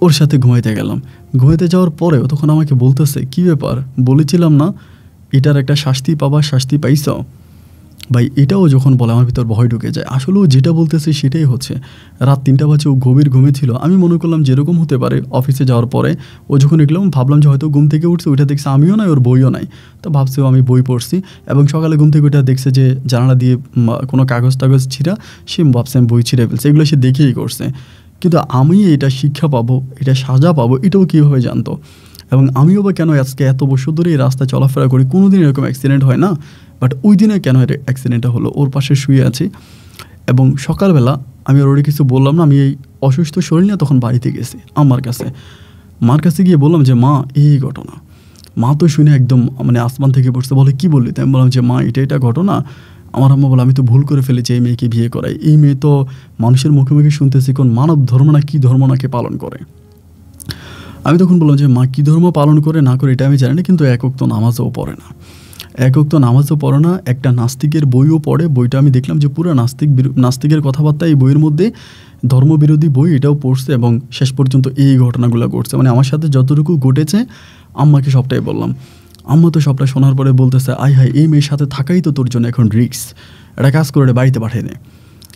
Speaker 1: ওর সাথে ঘুমাইতে গেলাম। ঘুমাইতে যাওয়ার পরেও তখন আমাকে বলতেছে কী ব্যাপার, বলেছিলাম না এটার একটা শাস্তি পাবা, শাস্তি পাইছ? ভাই এটাও যখন বলে আমার ভিতর ভয় ঢুকে যায়। আসলে ও যেটা বলতেছে সেটাই হচ্ছে। রাত 3টা বাজে ও গভীর ঘুমে ছিল। আমি মনে করলাম যেরকম হতে পারে অফিসে যাওয়ার পরে ও যখন উঠলাম, ভাবলাম যে হয়তো ঘুম থেকে উঠছে, ওইটা দেখছে আমিও নাই, ওর বইও নাই, তো ভাবছে আমি বই পড়ছি। এবং সকালে ঘুম থেকে ওইটা দেখছে যে জানালা দিয়ে কোনো কাগজ টাগজ ছিঁড়া, সে ভাবছে আমি বই ছিঁড়ে ফেলছে, এগুলো সে দেখেই করছে। কিন্তু আমি এটা শিক্ষা পাবো, এটা সাজা পাবো, এটাও কীভাবে জানতো? এবং আমিও বা কেন আজকে এত বছর ধরে এই রাস্তায় চলাফেরা করি, কোনো দিন এরকম অ্যাক্সিডেন্ট হয় না, বাট ওই দিনে কেন অ্যাক্সিডেন্টটা হলো? ওর পাশে শুয়ে আছি, এবং সকালবেলা আমি ওর কিছু বললাম না, আমি এই অসুস্থ শরীর নিয়ে তখন বাড়িতে গেছি মার কাছে গিয়ে বললাম যে মা এই ঘটনা। মা তো শুনে একদম মানে আসমান থেকে পড়ছে, বলে কী বললি? তাই আমি বললাম যে মা এটা ঘটনা, আমার আম্মা বলে আমি তো ভুল করে ফেলেছি এই মেয়েকে বিয়ে করাই। এই মেয়ে তো মানুষের মুখে মুখে শুনতেছি কোন মানব ধর্ম না কী ধর্ম নাকি পালন করে। আমি তখন বললাম যে মা কী ধর্ম পালন করে না করে এটা আমি জানি না, কিন্তু এক ওয়াক্ত নামাজও পড়ে না, এক ওয়াক্ত নামাজও পড়ে না, একটা নাস্তিকের বইও পড়ে। বইটা আমি দেখলাম যে পুরো নাস্তিকের কথাবার্তা এই বইয়ের মধ্যে, ধর্মবিরোধী বই, এটাও পড়ছে এবং শেষ পর্যন্ত এই ঘটনাগুলো ঘটছে। মানে আমার সাথে যতটুকু ঘটেছে আম্মাকে সবটাই বললাম। আম্মা তো সবটা শোনার পরে বলতেছে আয় হায় এই মেয়ের সাথে থাকাই তো তোর জন্য এখন রিস্ক, একটা কাজ করে বাড়িতে পাঠিয়ে দে।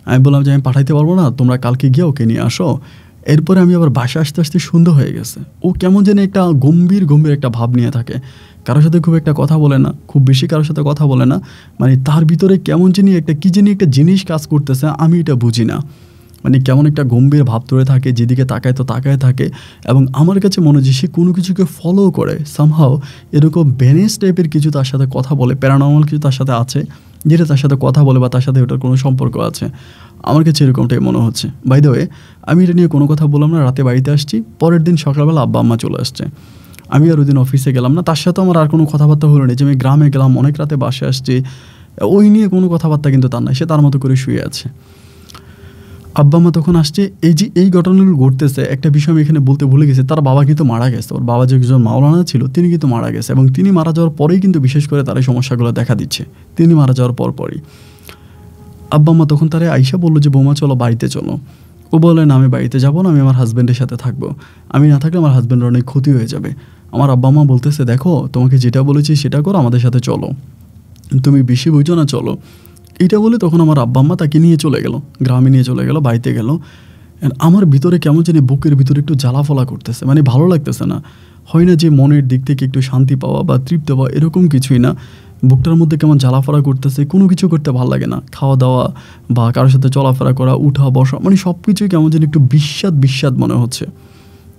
Speaker 1: আমি বললাম যে আমি পাঠাইতে পারবো না, তোমরা কালকে গিয়ে ওকে নিয়ে আসো। এরপরে আমি আবার বাসা আসতে আসতে সন্ধ্যা হয়ে গেছে। ও কেমন যেন একটা গম্ভীর একটা ভাব নিয়ে থাকে, কারোর সাথে খুব একটা কথা বলে না, খুব বেশি কারোর সাথে কথা বলে না। মানে তার ভিতরে কেমন জানি একটা কী জানি একটা জিনিস কাজ করতেছে, আমি এটা বুঝি না। মানে কেমন একটা গম্ভীর ভাব ধরে থাকে, যেদিকে তাকায় তো তাকায় থাকে। এবং আমার কাছে মনে হয় সে কোনো কিছুকে ফলো করে, সামহাও এরকম ব্যানেস টাইপের কিছু তার সাথে কথা বলে, প্যারানর্মাল কিছু তার সাথে আছে, যেটা তার সাথে কথা বলে বা তার সাথে ওটার কোনো সম্পর্ক আছে। আমার কাছে এরকমটাই মনে হচ্ছে। বাই দ্য ওয়ে, আমি এটা নিয়ে কোনো কথা বললাম না, রাতে বাড়িতে আসছি। পরের দিন সকালবেলা আব্বা আম্মা চলে আসছে। আমি আর ওই দিন অফিসে গেলাম না, তার সাথে আমার আর কোনো কথাবার্তা হলো না। যে আমি গ্রামে গেলাম, অনেক রাতে বাসে আসছি, ওই নিয়ে কোনো কথাবার্তা কিন্তু তার নাই, সে তার মতো করে শুয়ে আছে। আব্বা মা তখন আসছে। এই যে এই ঘটনাগুলো ঘটতেছে, একটা বিষয় আমি এখানে বলতে ভুলে গেছি, তার বাবা কিন্তু মারা গেছে। ওর বাবা যে একজন মাওলানা ছিল তিনি কিন্তু মারা গেছে, এবং তিনি মারা যাওয়ার পরেই কিন্তু বিশেষ করে তার এই সমস্যাগুলো দেখা দিচ্ছে। তিনি মারা যাওয়ার পরই আব্বা মা তখন তারা আইসা বললো যে বৌমা চলো বাড়িতে চলো। ও বলে না আমি বাড়িতে যাবো না, আমি আমার হাজব্যান্ডের সাথে থাকবো, আমি না থাকলে আমার হাজব্যান্ডের অনেক ক্ষতি হয়ে যাবে। আমার আব্বা মা বলতেছে দেখো তোমাকে যেটা বলেছি সেটা করো, আমাদের সাথে চলো, তুমি বেশি বুঝো না, চলো। এইটা বলে তখন আমার আব্বা আম্মা তাকে নিয়ে চলে গেল, গ্রামে নিয়ে চলে গেল, বাড়িতে গেল। আমার ভিতরে কেমন জানি বুকের ভিতরে একটু জ্বালাফলা করতেছে, মানে ভালো লাগতেছে না। হয় না যে মনের দিক থেকে একটু শান্তি পাওয়া বা তৃপ্তি পাওয়া, এরকম কিছুই না। বুকটার মধ্যে কেমন জ্বালাফলা করতেছে, কোনো কিছু করতে ভালো লাগে না। খাওয়া দাওয়া বা কারোর সাথে চলাফেরা করা, উঠা বসা, মানে সব কিছুই কেমন যেন একটু বিস্বাদ মনে হচ্ছে।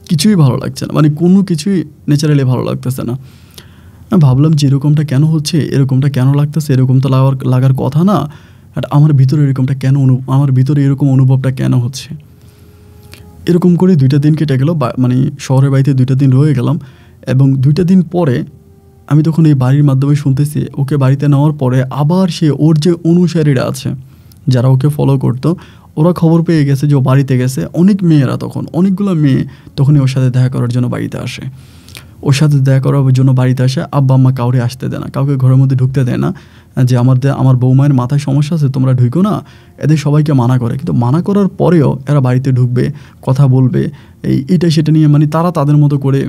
Speaker 1: কিছুই ভালো লাগছে না, মানে কোনো কিছুই ন্যাচারালি ভালো লাগতেছে না। আমি ভাবলাম যে এরকমটা কেন হচ্ছে, এরকমটা কেন লাগতেছে, এরকম তো লাগার কথা না। আর আমার ভিতরে এরকমটা কেন আমার ভিতরে এরকম অনুভবটা কেন হচ্ছে। এরকম করে 2টা দিন কেটে গেল, মানে শহরের বাড়িতে 2টা দিন রয়ে গেলাম। এবং 2টা দিন পরে আমি তখন এই বাড়ির মাধ্যমে শুনতেছি, ওকে বাড়িতে নেওয়ার পরে আবার সে ওর যে অনুসারীরা আছে যারা ওকে ফলো করতো, ওরা খবর পেয়ে গেছে যে ও বাড়িতে গেছে। অনেক মেয়েরা তখন, অনেকগুলো মেয়ে তখনই ওর সাথে দেখা করার জন্য বাড়িতে আসে। ওর সাথে দেখা করার জন্য বাড়িতে আসে। আব্বা আম্মা কাউরে আসতে দেয় না, কাউকে ঘরের মধ্যে ঢুকতে দেয় না, যে আমার বৌমায়ের মাথায় সমস্যা আছে, তোমরা ঢুকো না, এদের সবাইকে মানা করে। কিন্তু মানা করার পরেও এরা বাড়িতে ঢুকবে, কথা বলবে, এইটা সেটা নিয়ে, মানে তারা তাদের মতো করে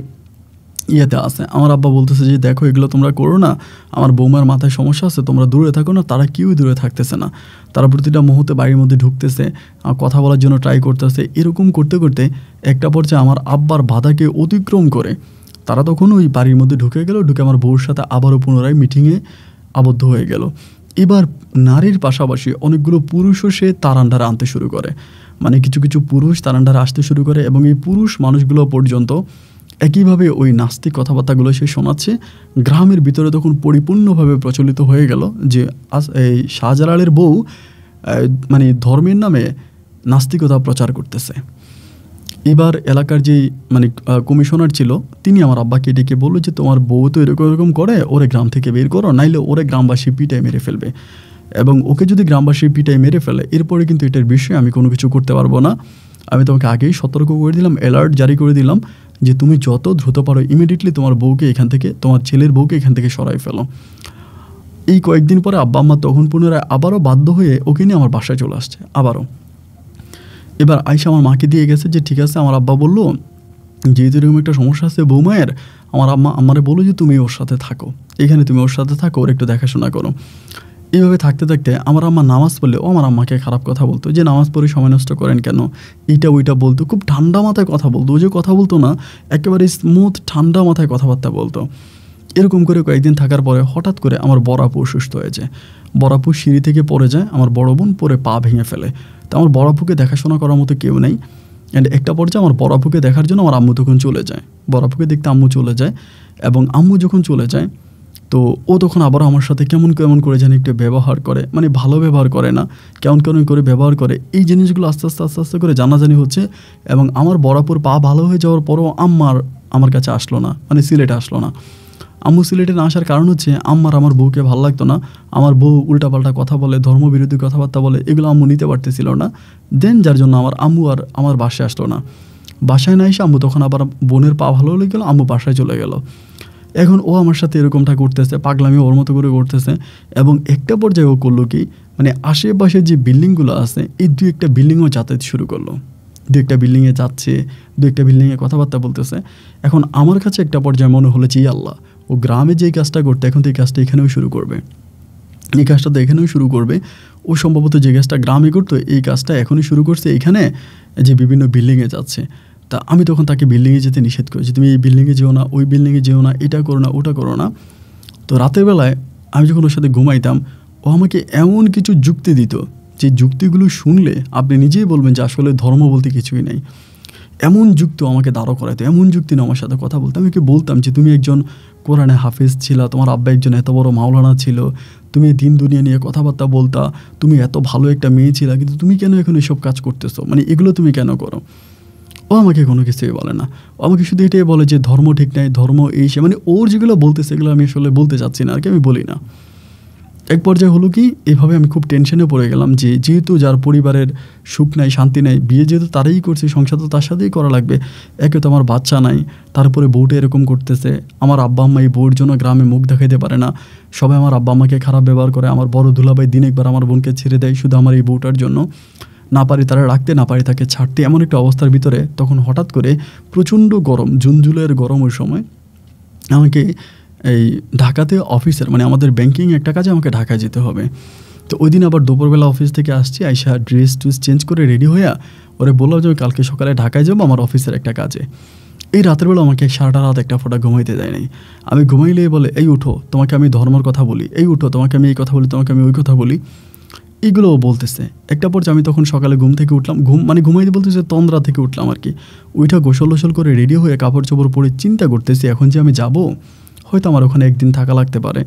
Speaker 1: ইয়েতে আসে। আমার আব্বা বলতেছে যে দেখো এগুলো তোমরা করো না, আমার বৌমার মাথায় সমস্যা আছে, তোমরা দূরে থাকো না। তারা কেউই দূরে থাকতেছে না, তারা প্রতিটা মুহূর্তে বাড়ির মধ্যে ঢুকতেছে, কথা বলার জন্য ট্রাই করতেছে। এরকম করতে করতে একটা পর্যায়ে আমার আব্বার বাধাকে অতিক্রম করে তারা তখন ওই বাড়ির মধ্যে ঢুকে গেল। ঢুকে আমার বউর সাথে আবারও পুনরায় মিটিংয়ে আবদ্ধ হয়ে গেল। এবার নারীর পাশাপাশি অনেকগুলো পুরুষও সে তার আন্ডারে আনতে শুরু করে, মানে কিছু কিছু পুরুষ তার আন্ডারে আসতে শুরু করে। এবং এই পুরুষ মানুষগুলো পর্যন্ত একইভাবে ওই নাস্তিক কথাবার্তাগুলো সে শোনাচ্ছে। গ্রামের ভিতরে তখন পরিপূর্ণভাবে প্রচলিত হয়ে গেল যে এই শাহজালালের বউ মানে ধর্মের নামে নাস্তিকতা প্রচার করতেছে। এবার এলাকার যেই মানে কমিশনার ছিল তিনি আমার আব্বাকে ডেকে বললো যে তোমার বউ তো এরকম করে, ওরে গ্রাম থেকে বের করো, নাইলে ওরে গ্রামবাসী পিটায় মেরে ফেলবে। এবং ওকে যদি গ্রামবাসী পিটায় মেরে ফেলে এরপরে কিন্তু এটার বিষয়ে আমি কোনো কিছু করতে পারবো না। আমি তোমাকে আগেই সতর্ক করে দিলাম, অ্যালার্ট জারি করে দিলাম যে তুমি যত দ্রুত পারো ইমিডিয়েটলি তোমার বউকে এখান থেকে, তোমার ছেলের বউকে এখান থেকে সরাই ফেলো। এই কয়েকদিন পরে আব্বা আম্মা তখন পুনরায় আবারও বাধ্য হয়ে ওকে নিয়ে আমার বাসায় চলে আসছে আবারও। এবার আইসা আমার মাকে দিয়ে গেছে যে ঠিক আছে, আমার আব্বা বললো যেহেতু এরকম একটা সমস্যা আছে বৌমায়ের, আমার আম্মা আমারে বলো যে তুমি ওর সাথে থাকো, এখানে তুমি ওর সাথে থাকো, ওর একটু দেখাশোনা করো। এইভাবে থাকতে থাকতে আমার আম্মা নামাজ পড়লে ও আমার আম্মাকে খারাপ কথা বলতো, যে নামাজ পড়ে সময় নষ্ট করেন কেন, এইটা ওইটা বলতো। খুব ঠান্ডা মাথায় কথা বলতো, ও যে কথা বলতো না একেবারে স্মুথ ঠান্ডা মাথায় কথাবার্তা বলতো। এরকম করে কয়েকদিন থাকার পরে হঠাৎ করে আমার বড় আপু অসুস্থ হয়েছে। বড় আপু সিঁড়ি থেকে পড়ে যায়, আমার বড় বোন পরে পা ভেঙে ফেলে। তো আমার বড় আপুকে দেখাশোনা করার মতো কেউ নেই। অ্যান্ড একটা পর্যায়ে আমার বড় আপুকে দেখার জন্য আমার আম্মু তখন চলে যায়, বড় আপুকে দেখতে আম্মু চলে যায়। এবং আম্মু যখন চলে যায় তো ও তখন আবার আমার সাথে কেমন কেমন করে যেন একটু ব্যবহার করে, মানে ভালো ব্যবহার করে না, কেমন কেমন করে ব্যবহার করে। এই জিনিসগুলো আস্তে আস্তে আস্তে আস্তে করে জানাজানি হচ্ছে। এবং আমার বড় আপুর পা ভালো হয়ে যাওয়ার পরও আমার কাছে আসলো না, মানে সিলেটে আসলো না। আম্মু সিলেটে না আসার কারণ হচ্ছে আমার বউকে ভালো লাগতো না, আমার বউ উল্টাপাল্টা কথা বলে, ধর্মবিরোধী কথাবার্তা বলে, এগুলো আম্মু নিতে পারতেছিল না। দেন যার জন্য আমার আম্মু আর আমার বাসায় আসলো না। বাসায় না এসে আম্মু তখন আবার বোনের পা ভালো হয়ে গেলো, আম্মু বাসায় চলে গেল। এখন ও আমার সাথে এরকমটা করতেছে, পাগলামি ওর মতো করে করতেছে। এবং একটা পর্যায়ে ও করলো কি, মানে আশেপাশে যে বিল্ডিংগুলো আছে এই 2-1টা বিল্ডিংও যাতায়াত শুরু করলো। 2-1টা বিল্ডিংয়ে যাচ্ছে, 2-1টা বিল্ডিংয়ে কথাবার্তা বলতেছে। এখন আমার কাছে একটা পর্যায়ে মনে হলো যে আল্লাহ, ও গ্রামে যেই কাজটা করতে এখন তো এই কাজটা এখানেও শুরু করবে, এই কাজটা তো এখানেও শুরু করবে। ও সম্ভবত যে কাজটা গ্রামে করতো এই কাজটা এখনই শুরু করছে এখানে, যে বিভিন্ন বিল্ডিংয়ে যাচ্ছে। তা আমি তখন তাকে বিল্ডিংয়ে যেতে নিষেধ করেছি, তুমি এই বিল্ডিংয়ে যেও না, ওই বিল্ডিংয়ে যেও না, এটা করো না, ওটা করো না। তো রাতের বেলায় আমি যখন ওর সাথে ঘুমাইতাম, ও আমাকে এমন কিছু যুক্তি দিত যে যুক্তিগুলো শুনলে আপনি নিজেই বলবেন যে আসলে ধর্ম বলতে কিছুই নেই। এমন যুক্তি আমাকে দাঁড়ো করাইতো, এমন যুক্তি না আমার সাথে কথা বলতো। আমি ওকে বলতাম যে তুমি একজন কোরআনে হাফেজ ছিলা, তোমার আব্বা একজন এত বড় মাওলানা ছিল, তুমি দিন দুনিয়া নিয়ে কথাবার্তা বলতা, তুমি এত ভালো একটা মেয়ে ছিলা, কিন্তু তুমি কেন এখন এসব কাজ করতেছো, মানে এগুলো তুমি কেন করো? ও আমাকে কোনো কিছুই বলে না, ও আমাকে শুধু এটাই বলে যে ধর্ম ঠিক নাই, ধর্ম এই সে, মানে ওর যেগুলো বলতেছে এগুলো আমি আসলে বলতে চাচ্ছি না আর কি, আমি বলি না। এক পর্যায়ে হলো কি, এভাবে আমি খুব টেনশনে পড়ে গেলাম যে যেহেতু যার পরিবারের সুখ নাই, শান্তি নাই, বিয়ে যেহেতু তারাই করছে, সংসার তো তার সাথেই করা লাগবে। একে তো আমার বাচ্চা নাই, তারপরে বউটা এরকম করতেছে, আমার আব্বা আম্মা এই বউর জন্য গ্রামে মুখ দেখাইতে পারে না, সবাই আমার আব্বা আম্মাকে খারাপ ব্যবহার করে, আমার বড় দুলাভাই দিন একবার আমার বোনকে ছেড়ে দেয় শুধু আমার এই বউটার জন্য, না পারি তারা রাখতে, না পারি তাকে ছাড়তে, এমন একটা অবস্থার ভিতরে তখন হঠাৎ করে প্রচণ্ড গরম, জুন জুলাইয়ের গরম, ওই সময় আমাকে এই ঢাকাতে অফিসের, মানে আমাদের ব্যাংকিং একটা কাজে আমাকে ঢাকায় যেতে হবে। তো ওই দিন আবার দুপুরবেলা অফিস থেকে আসছি, আইসা ড্রেস টুস চেঞ্জ করে রেডি হইয়া ওরে বললাম যে আমি কালকে সকালে ঢাকায় যাবো আমার অফিসের একটা কাজে। এই রাতের বেলা আমাকে সারাটা রাত একটা ফোঁটা ঘুমাইতে দেয় নাই। আমি ঘুমাইলেই বলে এই উঠো, তোমাকে আমি ধর্মের কথা বলি, এই উঠো, তোমাকে আমি এই কথা বলি, তোমাকে আমি ওই কথা বলি, এইগুলোও বলতেছে। একটা পর্যায়ে আমি তখন সকালে ঘুম থেকে উঠলাম, মানে ঘুমাইতে বলতেছে তন্দ্রা থেকে উঠলাম আর কি, ওইটা গোসল করে রেডি হয়ে কাপড় চোপড় পরে চিন্তা করতেছি এখন যে আমি যাব, হয়তো আমার ওখানে একদিন থাকা লাগতে পারে,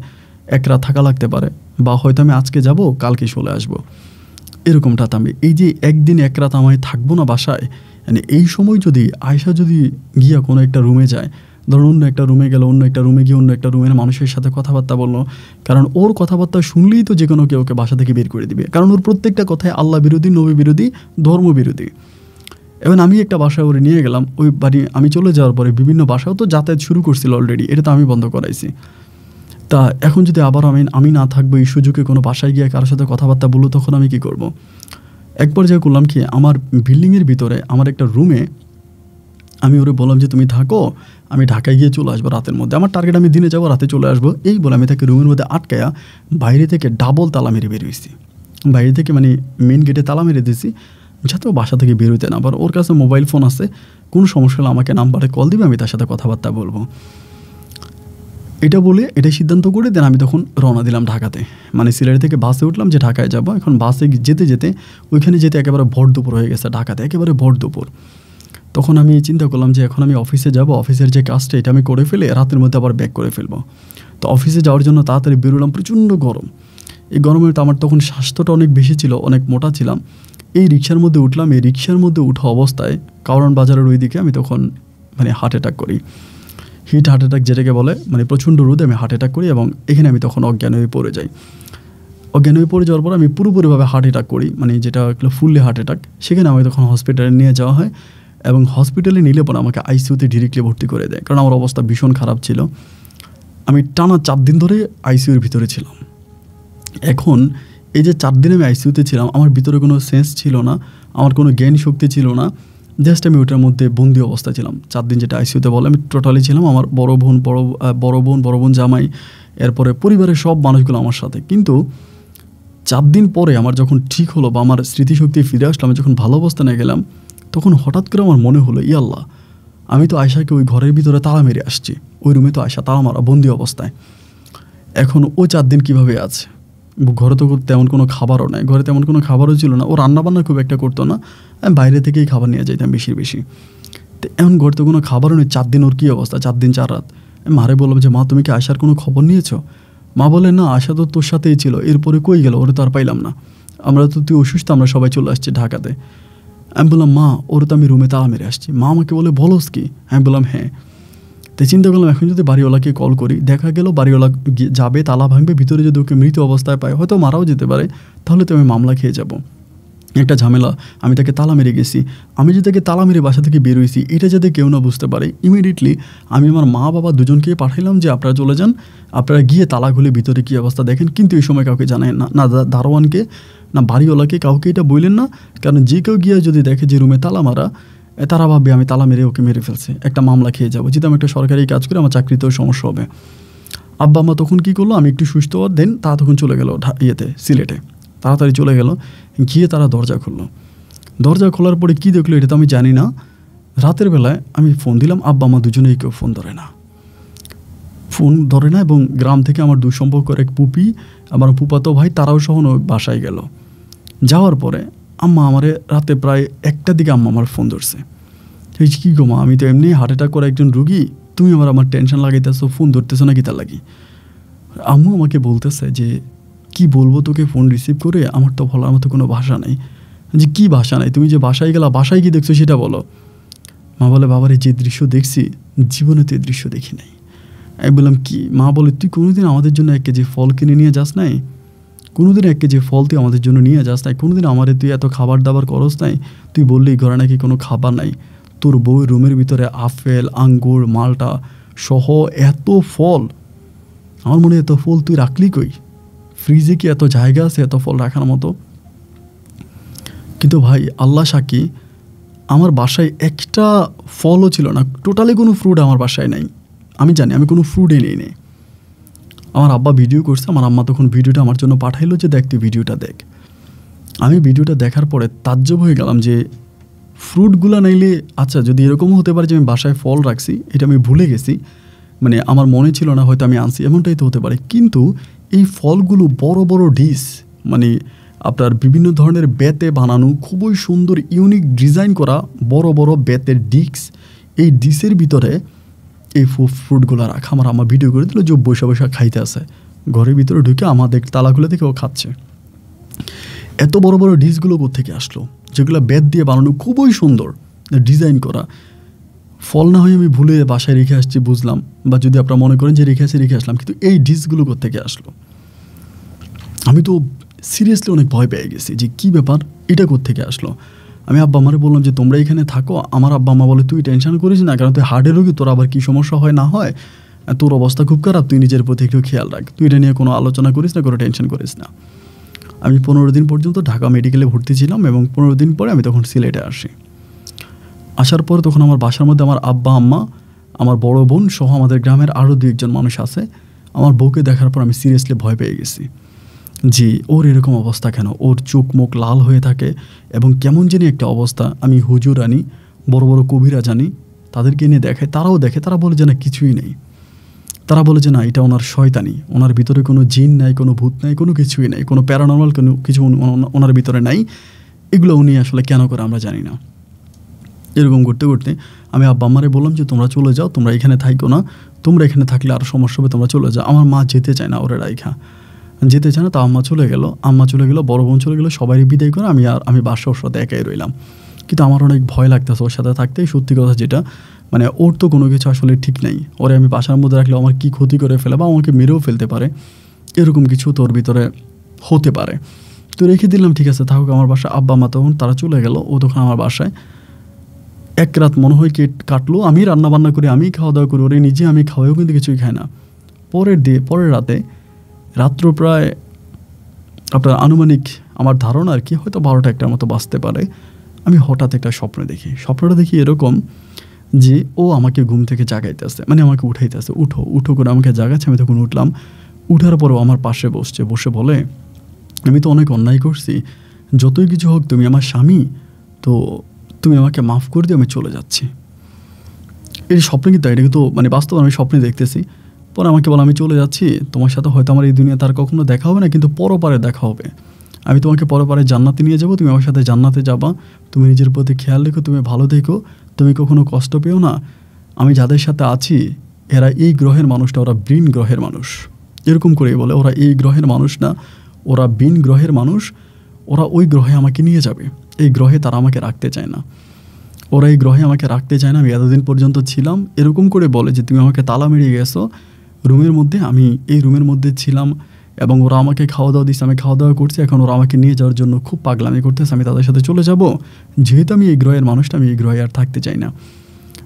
Speaker 1: এক রাত থাকা লাগতে পারে, বা হয়তো আমি আজকে যাব কালকে চলে আসবো, এরকমটা। আমি এই যে একদিন এক রাত আমি থাকবো না বাসায়, মানে এই সময় যদি আয়শা যদি গিয়া কোনো একটা রুমে যায়, ধরুন অন্য একটা রুমে গেল, অন্য একটা রুমে গিয়ে অন্য একটা রুমের মানুষের সাথে কথাবার্তা বললো, কারণ ওর কথাবার্তা শুনলেই তো যে কোনো কেউ ওকে বাসা থেকে বের করে দিবে, কারণ ওর প্রত্যেকটা কথায় আল্লাহ বিরোধী, নবী বিরোধী, ধর্ম বিরোধী। এবং আমি একটা বাসায় ওরে নিয়ে গেলাম, ওই বাড়ি আমি চলে যাওয়ার পরে বিভিন্ন বাসাও তো যাতায়াত শুরু করছিল অলরেডি, এটা তো আমি বন্ধ করাইছি। তা এখন যদি আবার আমি না থাকবো, এই সুযোগে কোনো বাসায় গিয়ে কারোর সাথে কথাবার্তা বললো, তখন আমি কি করব? এক পর্যায়ে করলাম কি, আমার বিল্ডিংয়ের ভিতরে আমার একটা রুমে আমি ওরে বললাম যে তুমি থাকো, আমি ঢাকায় গিয়ে চলে আসবো রাতের মধ্যে, আমার টার্গেট আমি দিনে যাবো, রাতে চলে আসবো। এই বলে আমি তাকে রুমের মধ্যে আটকায়া বাইরে থেকে ডাবল তালা মেরে বেরিয়েছি, বাইরে থেকে মানে মেন গেটে তালা মেরে দিয়েছি, যাতে ও বাসা থেকে বেরোতে না পারে। ওর কাছে মোবাইল ফোন আছে, কোনো সমস্যা হলে আমাকে নাম্বারে কল দিবে, আমি তার সাথে কথাবার্তা বলবো। এটা বলে এটাই সিদ্ধান্ত করে দেন আমি তখন রওনা দিলাম ঢাকাতে, মানে সিলেট থেকে বাসে উঠলাম যে ঢাকায় যাব। এখন বাসে যেতে যেতে ওইখানে যেতে একেবারে ভর দুপুর হয়ে গেছে, ঢাকাতে একেবারে ভর দুপুর। তখন আমি চিন্তা করলাম যে এখন আমি অফিসে যাব, অফিসের যে কাজটা এটা আমি করে ফেলে রাতের মধ্যে আবার ব্যাক করে ফেলবো। তো অফিসে যাওয়ার জন্য তাড়াতাড়ি বেরোলাম, প্রচণ্ড গরম। এই গরমে তো আমার তখন স্বাস্থ্যটা অনেক বেশি ছিল, অনেক মোটা ছিলাম। এই রিক্সার মধ্যে উঠলাম, এই রিক্সার মধ্যে উঠা অবস্থায় কারণ বাজারের ওই দিকে আমি তখন মানে হার্ট অ্যাটাক করি, হিট হার্ট অ্যাটাক যেটাকে বলে, মানে প্রচণ্ড রোদে আমি হার্ট অ্যাটাক করি, এবং এখানে আমি তখন অজ্ঞান হয়ে পড়ে যাই। অজ্ঞান হয়ে পড়ে যাওয়ার পর আমি পুরোপুরিভাবে হার্ট অ্যাটাক করি, মানে যেটা ফুললি হার্ট অ্যাটাক। সেখানে আমি তখন হসপিটালে নিয়ে যাওয়া হয়, এবং হসপিটালে নিলে পরে আমাকে আইসিইউতে ডিরেক্টলি ভর্তি করে দেয়, কারণ আমার অবস্থা ভীষণ খারাপ ছিল। আমি টানা 4 দিন ধরে আইসিইউর ভিতরে ছিলাম। এখন এই যে 4 দিন আমি আইসিইউতে ছিলাম, আমার ভিতরে কোনো সেন্স ছিল না, আমার কোনো জ্ঞান শক্তি ছিল না, জাস্ট আমি ওটার মধ্যে বন্দি অবস্থা ছিলাম 4 দিন, যেটা আইসিইউতে বলে। আমি টোটালি ছিলাম, আমার বড় বোন জামাই, এরপরে পরিবারের সব মানুষগুলো আমার সাথে। কিন্তু 4 দিন পরে আমার যখন ঠিক হলো বা আমার স্মৃতিশক্তি ফিরে আসলো, আমি যখন ভালো অবস্থানে গেলাম, তখন হঠাৎ করে আমার মনে হলো আল্লাহ, আমি তো আয়শাকে ওই ঘরের ভিতরে তালা মেরে আসছি, ওই রুমে তো আয়শা তালা মারা বন্দি অবস্থায়। এখন ও 4 দিন কীভাবে আছে? ঘরে তো তেমন কোনো খাবারও নেই, ঘরে তেমন কোনো খাবারও ছিল না, ও রান্নাবান্না খুব একটা করতো না, আমি বাইরে থেকেই খাবার নিয়ে যাইতাম বেশি। তো এমন ঘরে তো কোনো খাবারও নেই, 4 দিন ওর কী অবস্থা, 4 দিন 4 রাত। আমি মারে বললাম যে মা তুমি কি আয়শার কোনো খবর নিয়েছো? মা বলে না, আয়শা তো তোর সাথেই ছিল, এরপরে কই গেল, ওরে তো আর পাইলাম না, আমরা তো তুই অসুস্থ, আমরা সবাই চলে আসছি ঢাকাতে। আমি বললাম মা, ওরে তো আমি রুমে তালা মেরে আসছি। মা আমাকে বলে বলোস কি? আমি বললাম হ্যাঁ। তাই চিন্তা করলাম এখন যদি বাড়িওয়ালাকে কল করি, দেখা গেল বাড়িওয়ালা যাবে, তালা ভাঙবে, ভিতরে যদি ওকে মৃত অবস্থায় পায়, হয়তো মারাও যেতে পারে, তাহলে তো আমি মামলা খেয়ে যাব, একটা ঝামেলা। আমি তাকে তালা মেরে গেছি, আমি যে তাকে তালা মেরে বাসা থেকে বেরোইছি এটা যাতে কেউ না বুঝতে পারে, ইমিডিয়েটলি আমি আমার মা বাবা দুজনকেই পাঠাইলাম যে আপনারা চলে যান, আপনারা গিয়ে তালা খুলে ভিতরে কী অবস্থা দেখেন, কিন্তু এই সময় কাউকে জানায় না, না দারোয়ানকে না বাড়িওয়ালাকে, কাউকে এটা বললেন না, কারণ যে কেউ গিয়ে যদি দেখে যে রুমে তালা মারা, তারা ভাববে আমি তালা মেরে ওকে মেরে ফেলছে, একটা মামলা খেয়ে যাবো, যেহেতু আমি একটা সরকারি কাজ করে আমার চাকরিতেও সমস্যা হবে। আব্বা আম্মা তখন কী করলো, আমি একটু সুস্থ দেন, তারা তখন চলে গেল সিলেটে, তাড়াতাড়ি চলে গেল, গিয়ে তারা দরজা খুললো। দরজা খোলার পরে কী দেখলো এটা তো আমি জানি না, রাতের বেলায় আমি ফোন দিলাম, আব্বা আম্মা দুজনেই কেউ ফোন ধরে না, এবং গ্রাম থেকে আমার দুঃসম্পর্কের এক পুপি, আমার ফুপাতো ভাই, তারাও সহ বাসায় গেল। যাওয়ার পরে আম্মা আমারে রাতে প্রায় 1টার দিকে আম্মা আমার ফোন ধরছে, কী গো মা, আমি তো এমনি হার্ট অ্যাটাক করে একজন রুগী, তুমি আমার টেনশন লাগাইতেছো, ফোন ধরতেছো না কি তার লাগি। আম্মু আমাকে বলতেছে যে কি বলবো তোকে ফোন রিসিভ করে, আমার তো বলার মতো কোনো ভাষা নেই, যে কী ভাষা নাই, তুমি যে বাসায় গেলা, বাসায় কি দেখছো সেটা বলো। মা বলে বাবারে যে দৃশ্য দেখছি জীবনে তো এই দৃশ্য দেখি নাই। আমি বললাম কি? মা বলে তুই কোনোদিন আমাদের জন্য 1 কেজি ফল কিনে নিয়ে যাস নাই, কোনোদিন 1 কেজি ফল তুই আমাদের জন্য নিয়ে যাস নাই, কোনোদিন আমাদের তুই এত খাবার দাবার করস নাই, তুই বললি ঘরে নাকি কোনো খাবার নাই, তোর বউয়ের রুমের ভিতরে আপেল আঙ্গুর মালটা সহ এত ফল, আমার মনে এত ফল তুই রাখলি কই, ফ্রিজে কি এত জায়গা আছে এত ফল রাখার মতো? কিন্তু ভাই আল্লাহ সাক্ষী, আমার বাসায় একটা ফলও ছিল না, টোটালি কোনো ফ্রুট আমার বাসায় নাই। আমি জানি আমি কোনো ফ্রুটই নেই। আমার আব্বা ভিডিও করছে, আমার আম্মা তখন ভিডিওটা আমার জন্য পাঠাইলো যে দেখ তুই ভিডিওটা দেখ। আমি ভিডিওটা দেখার পরে তাজ্জব হয়ে গেলাম যে ফ্রুটগুলো নাইলে, আচ্ছা যদি এরকমও হতে পারে যে আমি বাসায় ফল রাখছি, এটা আমি ভুলে গেছি, মানে আমার মনে ছিল না, হয়তো আমি আনছি, এমনটাই তো হতে পারে। কিন্তু এই ফলগুলো বড় বড় ডিশ, মানে আপনার বিভিন্ন ধরনের বেতে বানানো, খুবই সুন্দর ইউনিক ডিজাইন করা বড় বড় বেতের ডিস্ক, এই ডিশের ভিতরে এই ফ্রুটগুলো রাখা। আমার আম্মা ভিডিও করে দিল যে বৈশা বৈশা খাইতে আসে, ঘরের ভিতরে ঢুকে আমাদের তালাগুলো থেকে ও খাচ্ছে। এত বড় বড় ডিশগুলো কোত্থেকে আসলো, যেগুলো বেত দিয়ে বানানো, খুবই সুন্দর ডিজাইন করা। ফল না হয় আমি ভুলে বাসায় রেখে আসছি বুঝলাম, বা যদি আপনারা মনে করেন যে রেখে আসলাম, কিন্তু এই ডিশগুলো কোত্থেকে আসলো? আমি তো সিরিয়াসলি অনেক ভয় পেয়ে গেছি যে কী ব্যাপার, এটা কোত্থেকে আসলো। আমি আব্বা আমারে বললাম যে তোমরা এখানে থাকো। আমার আব্বা আম্মা বলে তুই টেনশন করিস না, কারণ তুই হার্টের রোগী, তোর আবার কী সমস্যা হয় না হয়, তোর অবস্থা খুব খারাপ, তুই নিজের প্রতি একটু খেয়াল রাখ, তুই এটা নিয়ে কোনো আলোচনা করিস না, কোনো টেনশন করিস না। আমি 15 দিন পর্যন্ত ঢাকা মেডিকেলে ভর্তি ছিলাম, এবং 15 দিন পরে আমি তখন সিলেটে আসি। আসার পর তখন আমার বাসার মধ্যে আমার আব্বা আম্মা, আমার বড় বোন সহ আমাদের গ্রামের আরও 2-1 মানুষ আছে। আমার বউকে দেখার পর আমি সিরিয়াসলি ভয় পেয়ে গেছি যে ওর এরকম অবস্থা কেন, ওর চোখ মুখ লাল হয়ে থাকে এবং কেমন জানি একটা অবস্থা। আমি হুজুর আনি, বড় বড় কবিরা জানি, তাদেরকে এনে দেখায়, তারাও দেখে, তারা বলে যে না কিছুই নেই, তারা বলে যে না এটা ওনার শয়তানি, ওনার ভিতরে কোনো জিন নাই, কোনো ভূত নাই, কোনো কিছুই নাই, কোনো প্যারানর্মাল কোনো কিছু ওনার ভিতরে নাই, এগুলো উনি আসলে কেন করে আমরা জানি না। এরকম করতে করতে আমি আব্বা আম্মারে বললাম যে তোমরা চলে যাও, তোমরা এখানে থাকো না, তোমরা এখানে থাকলে আরও সমস্যা হবে, তোমরা চলে যাও। আমার মা যেতে চায় না, ওরা রাইখা যেতে চায় না, তা আম্মা চলে গেল, বড় বোন চলে গেলো, সবারই বিদায় করে আমি বাসা ওর সাথে একাই রইলাম। কিন্তু আমার অনেক ভয় লাগতেছে ওর সাথে থাকতে, সত্যি কথা যেটা, মানে ওর তো কোনো কিছু আসলে ঠিক নেই, ওরে আমি বাসার মধ্যে রাখলে আমার কী ক্ষতি করে ফেলে বা আমাকে মেরেও ফেলতে পারে, এরকম কিছু তোর ভিতরে হতে পারে। তো রেখে দিলাম, ঠিক আছে থাকুক আমার বাসায়। আব্বা মা তখন তারা চলে গেল, ও তখন আমার বাসায় 1 রাত মনে হয় কাটলো। আমি রান্নাবান্না করি, আমি খাওয়া দাওয়া করি, ওরে নিজে আমি খাওয়াও কিন্তু কিছুই খাই না। পরের রাতে রাত্র প্রায় আপনার আনুমানিক আমার ধারণা আর কি হয়তো 12টা-1টার মতো বাজতে পারে, আমি হঠাৎ একটা স্বপ্নটা দেখি এরকম যে ও আমাকে ঘুম থেকে জাগাইতেছে, মানে আমাকে উঠাইতেছে, উঠো করে আমাকে জাগাচ্ছে। আমি তখন উঠলাম, উঠার পরেও আমার পাশে বসে বলে আমি তো অনেক অন্যায় করছি, যতই কিছু হোক তুমি আমার স্বামী, তো তুমি আমাকে মাফ করে দিও, আমি চলে যাচ্ছি। এই স্বপ্নে কিন্তু এটা কিন্তু মানে বাস্তব আমি স্বপ্নে দেখতেছি। পরে আমাকে বলে আমি চলে যাচ্ছি, তোমার সাথে হয়তো আমার এই দুনিয়া তার কখনো দেখা হবে না, কিন্তু পরপারে দেখা হবে, আমি তোমাকে পরপারে জান্নাতে নিয়ে যাবো, তুমি আমার সাথে জান্নাতে যাবা, তুমি নিজের প্রতি খেয়াল রেখো, তুমি ভালো থেকো, তুমি কখনো কষ্ট পেও না। আমি যাদের সাথে আছি এরা এই গ্রহের মানুষটা, ওরা ভিন গ্রহের মানুষ, এরকম করেই বলে, ওরা এই গ্রহের মানুষ না, ওরা ভিন গ্রহের মানুষ, ওরা ওই গ্রহে আমাকে নিয়ে যাবে, এই গ্রহে তারা আমাকে রাখতে চায় না। ওরা এই গ্রহে আমাকে রাখতে চায় না, আমি এতদিন পর্যন্ত ছিলাম, এরকম করে বলে যে তুমি আমাকে তালা মেরে গেছো রুমের মধ্যে, আমি এই রুমের মধ্যে ছিলাম এবং ওরা আমাকে খাওয়া দাওয়া দিচ্ছে, আমি খাওয়া দাওয়া করছি, এখন ওরা আমাকে নিয়ে যাওয়ার জন্য খুব পাগলামি করতেছে, আমি তাদের সাথে চলে যাব, যেহেতু আমি এই গ্রহের মানুষটা, আমি এই গ্রহে আর থাকতে চাই না,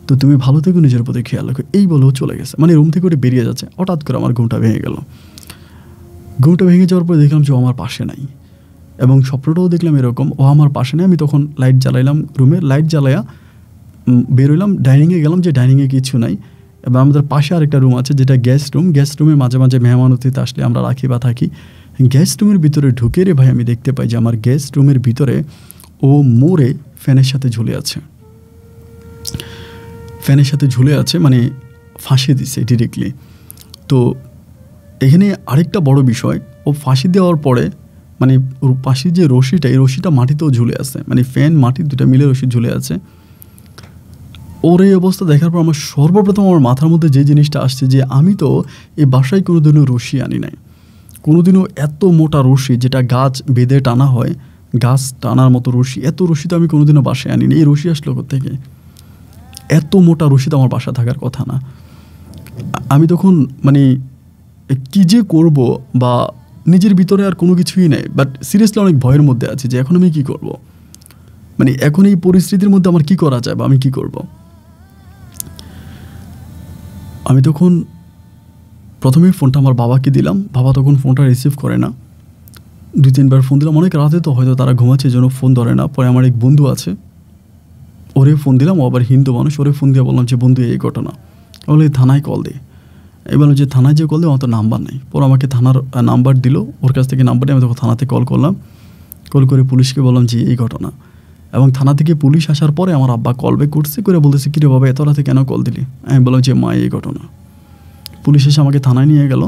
Speaker 1: তো তুমি ভালো থেকো, নিজের প্রতি খেয়াল রাখো, এই বলেও চলে গেছে। মানে রুম থেকে ওটা বেরিয়ে যাচ্ছে, হঠাৎ করে আমার ঘুমটা ভেঙে গেল। ঘুমটা ভেঙে যাওয়ার পরে দেখলাম যে ও আমার পাশে নাই, এবং স্বপ্নটাও দেখলাম এরকম, ও আমার পাশে নেই। আমি তখন লাইট জ্বালাইলাম, রুমের লাইট জ্বালাইয়া বেরোলাম, ডাইনিংয়ে গেলাম, যে ডাইনিংয়ে কিছু নাই, এবং আমাদের পাশে আরেকটা রুম আছে যেটা গেস্ট রুম। গেস্ট রুমে মাঝে মাঝে মেহমান অতিথি আসলে আমরা রাখি বা থাকি। গেস্ট রুমের ভিতরে ঢুকে রে ভাই আমি দেখতে পাই যে আমার গেস্ট রুমের ভিতরে ও মোড়ে ফ্যানের সাথে ঝুলে আছে, ফ্যানের সাথে ঝুলে আছে, মানে ফাঁসি দিছে ডিরেক্টলি। তো এখানে আরেকটা বড় বিষয়, ও ফাঁসি দেওয়ার পরে মানে ওর ফাঁসির যে রশিটা, এই রশিটা মাটিতেও ঝুলে আছে, মানে ফ্যান মাটি দুটা মিলে রশি ঝুলে আছে। ওর এই অবস্থা দেখার পর আমার সর্বপ্রথম আমার মাথার মধ্যে যে জিনিসটা আসছে যে আমি তো এই বাসায় কোনোদিনও রশি আনি নাই, কোনোদিনও এত মোটা রশি যেটা গাছ বেঁধে টানা হয়, গাছ টানার মতো রশি, এত রশি তো আমি কোনোদিনও বাসায় আনি নি। এই রশি আসলো কোত্থেকে? এত মোটা রশি তো আমার বাসা থাকার কথা না। আমি তখন মানে কী যে করব, বা নিজের ভিতরে আর কোনো কিছুই নেই, বাট সিরিয়াসলি অনেক ভয়ের মধ্যে আছি যে এখন আমি কী করব, মানে এখন এই পরিস্থিতির মধ্যে আমার কী করা যায় বা আমি কী করব। আমি তখন প্রথমেই ফোনটা আমার বাবাকে দিলাম, বাবা তখন ফোনটা রিসিভ করে না, 2-3বার ফোন দিলাম, অনেক রাতে তো হয়তো তারা ঘুমাচ্ছে জন্য ফোন ধরে না। পরে আমার এক বন্ধু আছে, ওরে ফোন দিলাম, ও আবার হিন্দু মানুষ, ওরে ফোন দিয়ে বললাম যে বন্ধু এই ঘটনা, বলে থানায় কল দে। এই বললাম যে থানায় যে কল দে, আমার তো নাম্বার নেই। পরে আমাকে থানার নাম্বার দিল, ওর কাছ থেকে নাম্বার নিয়ে আমি তখন থানাতে কল করলাম, কল করে পুলিশকে বললাম যে এই ঘটনা। এবং থানা থেকে পুলিশ আসার পরে আমার আব্বা কল ব্যাক করছে, করে বলতেছে কিরে বাবা এত রাতে কেন কল দিলি? আমি বললাম যে মা এই ঘটনা। পুলিশ এসে আমাকে থানায় নিয়ে গেল,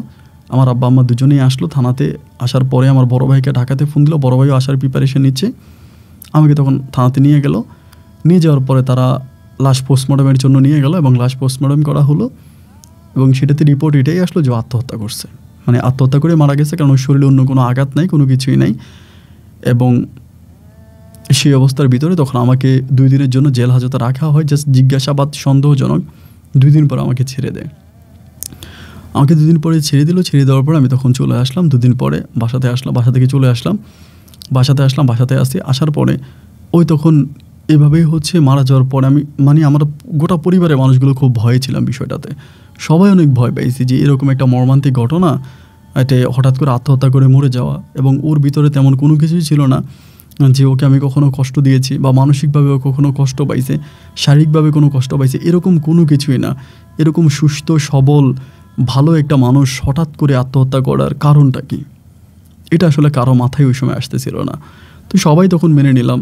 Speaker 1: আমার আব্বা আম্মা দুজনেই আসলো। থানাতে আসার পরে আমার বড় ভাইকে ঢাকাতে ফোন দিল, বড় ভাইও আসার প্রিপারেশন নিচ্ছে, আমাকে তখন থানাতে নিয়ে গেল। নিয়ে যাওয়ার পরে তারা লাশ পোস্টমর্টমের জন্য নিয়ে গেল, এবং লাশ পোস্টমর্টম করা হলো, এবং সেটাতে রিপোর্ট এটাই আসলো যে আত্মহত্যা করছে, মানে আত্মহত্যা করে মারা গেছে, কারণ ওর শরীরে অন্য কোনো আঘাত নাই, কোনো কিছুই নাই। এবং সেই অবস্থার ভিতরে তখন আমাকে 2 দিনের জন্য জেল হাজতে রাখা হয়, জাস্ট জিজ্ঞাসাবাদ সন্দেহজনক। 2 দিন পর আমাকে ছেড়ে দেয়। আমাকে 2 দিন পরে ছেড়ে দিল। ছেড়ে দেওয়ার পর আমি তখন চলে আসলাম, 2 দিন পরে বাসাতে আসলাম, বাসা থেকে চলে আসলাম, বাসাতে আসার পরে ওই তখন এভাবেই হচ্ছে মারা যাওয়ার পরে আমি মানে আমার গোটা পরিবারের মানুষগুলো খুব ভয়ে ছিলাম বিষয়টাতে, সবাই অনেক ভয় পাইছি যে এরকম একটা মর্মান্তিক ঘটনা, এটা হঠাৎ করে আত্মহত্যা করে মরে যাওয়া, এবং ওর ভিতরে তেমন কোনো কিছুই ছিল না যে ওকে আমি কখনো কষ্ট দিয়েছি বা মানসিকভাবে ও কখনো কষ্ট পাইছে, শারীরিকভাবে কোনো কষ্ট পাইছে, এরকম কোনো কিছুই না। এরকম সুস্থ সবল ভালো একটা মানুষ হঠাৎ করে আত্মহত্যা করার কারণটা কি, এটা আসলে কারো মাথায় ওই সময় আসতেছিল না। তো সবাই তখন মেনে নিলাম,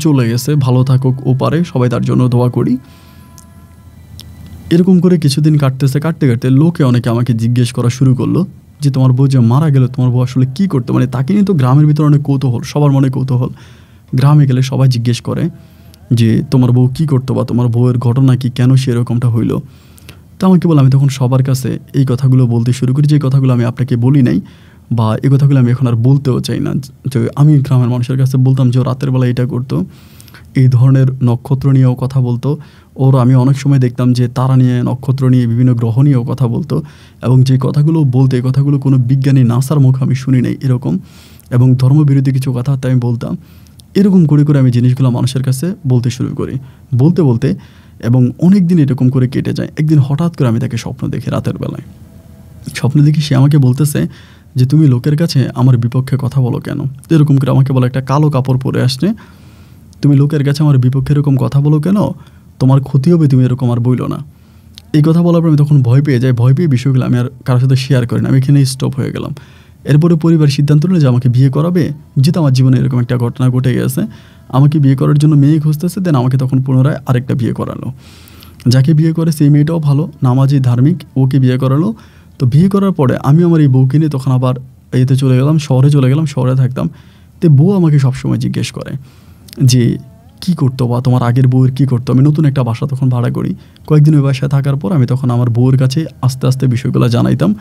Speaker 1: চলে গেছে, ভালো থাকুক ও পারে, সবাই তার জন্য দোয়া করি। এরকম করে কিছুদিন কাটতে লোকে অনেকে আমাকে জিজ্ঞেস করা শুরু করলো যে তোমার বউ যে মারা গেল, তোমার বউ আসলে কী করতো, মানে তাকে নিয়ে তো গ্রামের ভিতরে অনেক কৌতূহল, সবার মনে কৌতূহল। গ্রামে গেলে সবাই জিজ্ঞেস করে যে তোমার বউ কী করতো, বা তোমার বউয়ের ঘটনা কি, কেন সে এরকমটা হইলো। তো আমাকে বলে, আমি তখন সবার কাছে এই কথাগুলো বলতে শুরু করি, যে কথাগুলো আমি আপনাকে বলি নাই, বা এই কথাগুলো আমি এখন আর বলতেও চাই না। যে আমি গ্রামের মানুষের কাছে বলতাম যে ও রাতের বেলা এটা করতো, এই ধরনের নক্ষত্র নিয়েও কথা বলতো, ওর আমি অনেক সময় দেখতাম যে তারা নিয়ে, নক্ষত্র নিয়ে, বিভিন্ন গ্রহ নিয়েও কথা বলতো, এবং যে কথাগুলো বলতো এই কথাগুলো কোনো বিজ্ঞানী নাসার মুখ আমি শুনি নাই এরকম, এবং ধর্মবিরোধী কিছু কথাবার্তা আমি বলতাম। এরকম করে আমি জিনিসগুলো মানুষের কাছে বলতে শুরু করি, বলতে এবং অনেক দিন এরকম করে কেটে যায়। একদিন হঠাৎ করে আমি তাকে স্বপ্ন দেখি, রাতের বেলায় স্বপ্ন দেখি সে আমাকে বলতেছে যে তুমি লোকের কাছে আমার বিপক্ষে কথা বলো কেন? এরকম করে আমাকে বলে, একটা কালো কাপড় পরে আসছে, তুমি লোকের কাছে আমার বিপক্ষে এরকম কথা বলো কেন, তোমার ক্ষতি হবে, তুমি এরকম আর বইলো না। এই কথা বলার পর আমি তখন ভয় পেয়ে যাই, ভয় পেয়ে বিষয়গুলো আমি আর কারোর সাথে শেয়ার করি না, আমি এখানেই স্টপ হয়ে গেলাম। এরপরে পরিবার সিদ্ধান্ত নিল যে আমাকে বিয়ে করাবে, যেহেতু আমার জীবনে এরকম একটা ঘটনা ঘটে গেছে, আমাকে বিয়ে করার জন্য মেয়ে খুঁজতেছে। দেন আমাকে তখন পুনরায় আরেকটা বিয়ে করালো, যাকে বিয়ে করে সেই মেয়েটাও ভালো, নামাজি, ধার্মিক, ওকে বিয়ে করালো। তো বিয়ে করার পরে আমি আমার এই বউকে নিয়ে তখন আবার এতে চলে গেলাম, শহরে থাকতাম। তো বউ আমাকে সবসময় জিজ্ঞেস করে যে কী করতো, বা তোমার আগের বউয়ের কী করতো। আমি নতুন একটা বাসা তখন ভাড়া করি, কয়েকদিন ওই বাসায় থাকার পর আমি তখন আমার বউয়ের কাছে আস্তে আস্তে বিষয়গুলো জানাইতাম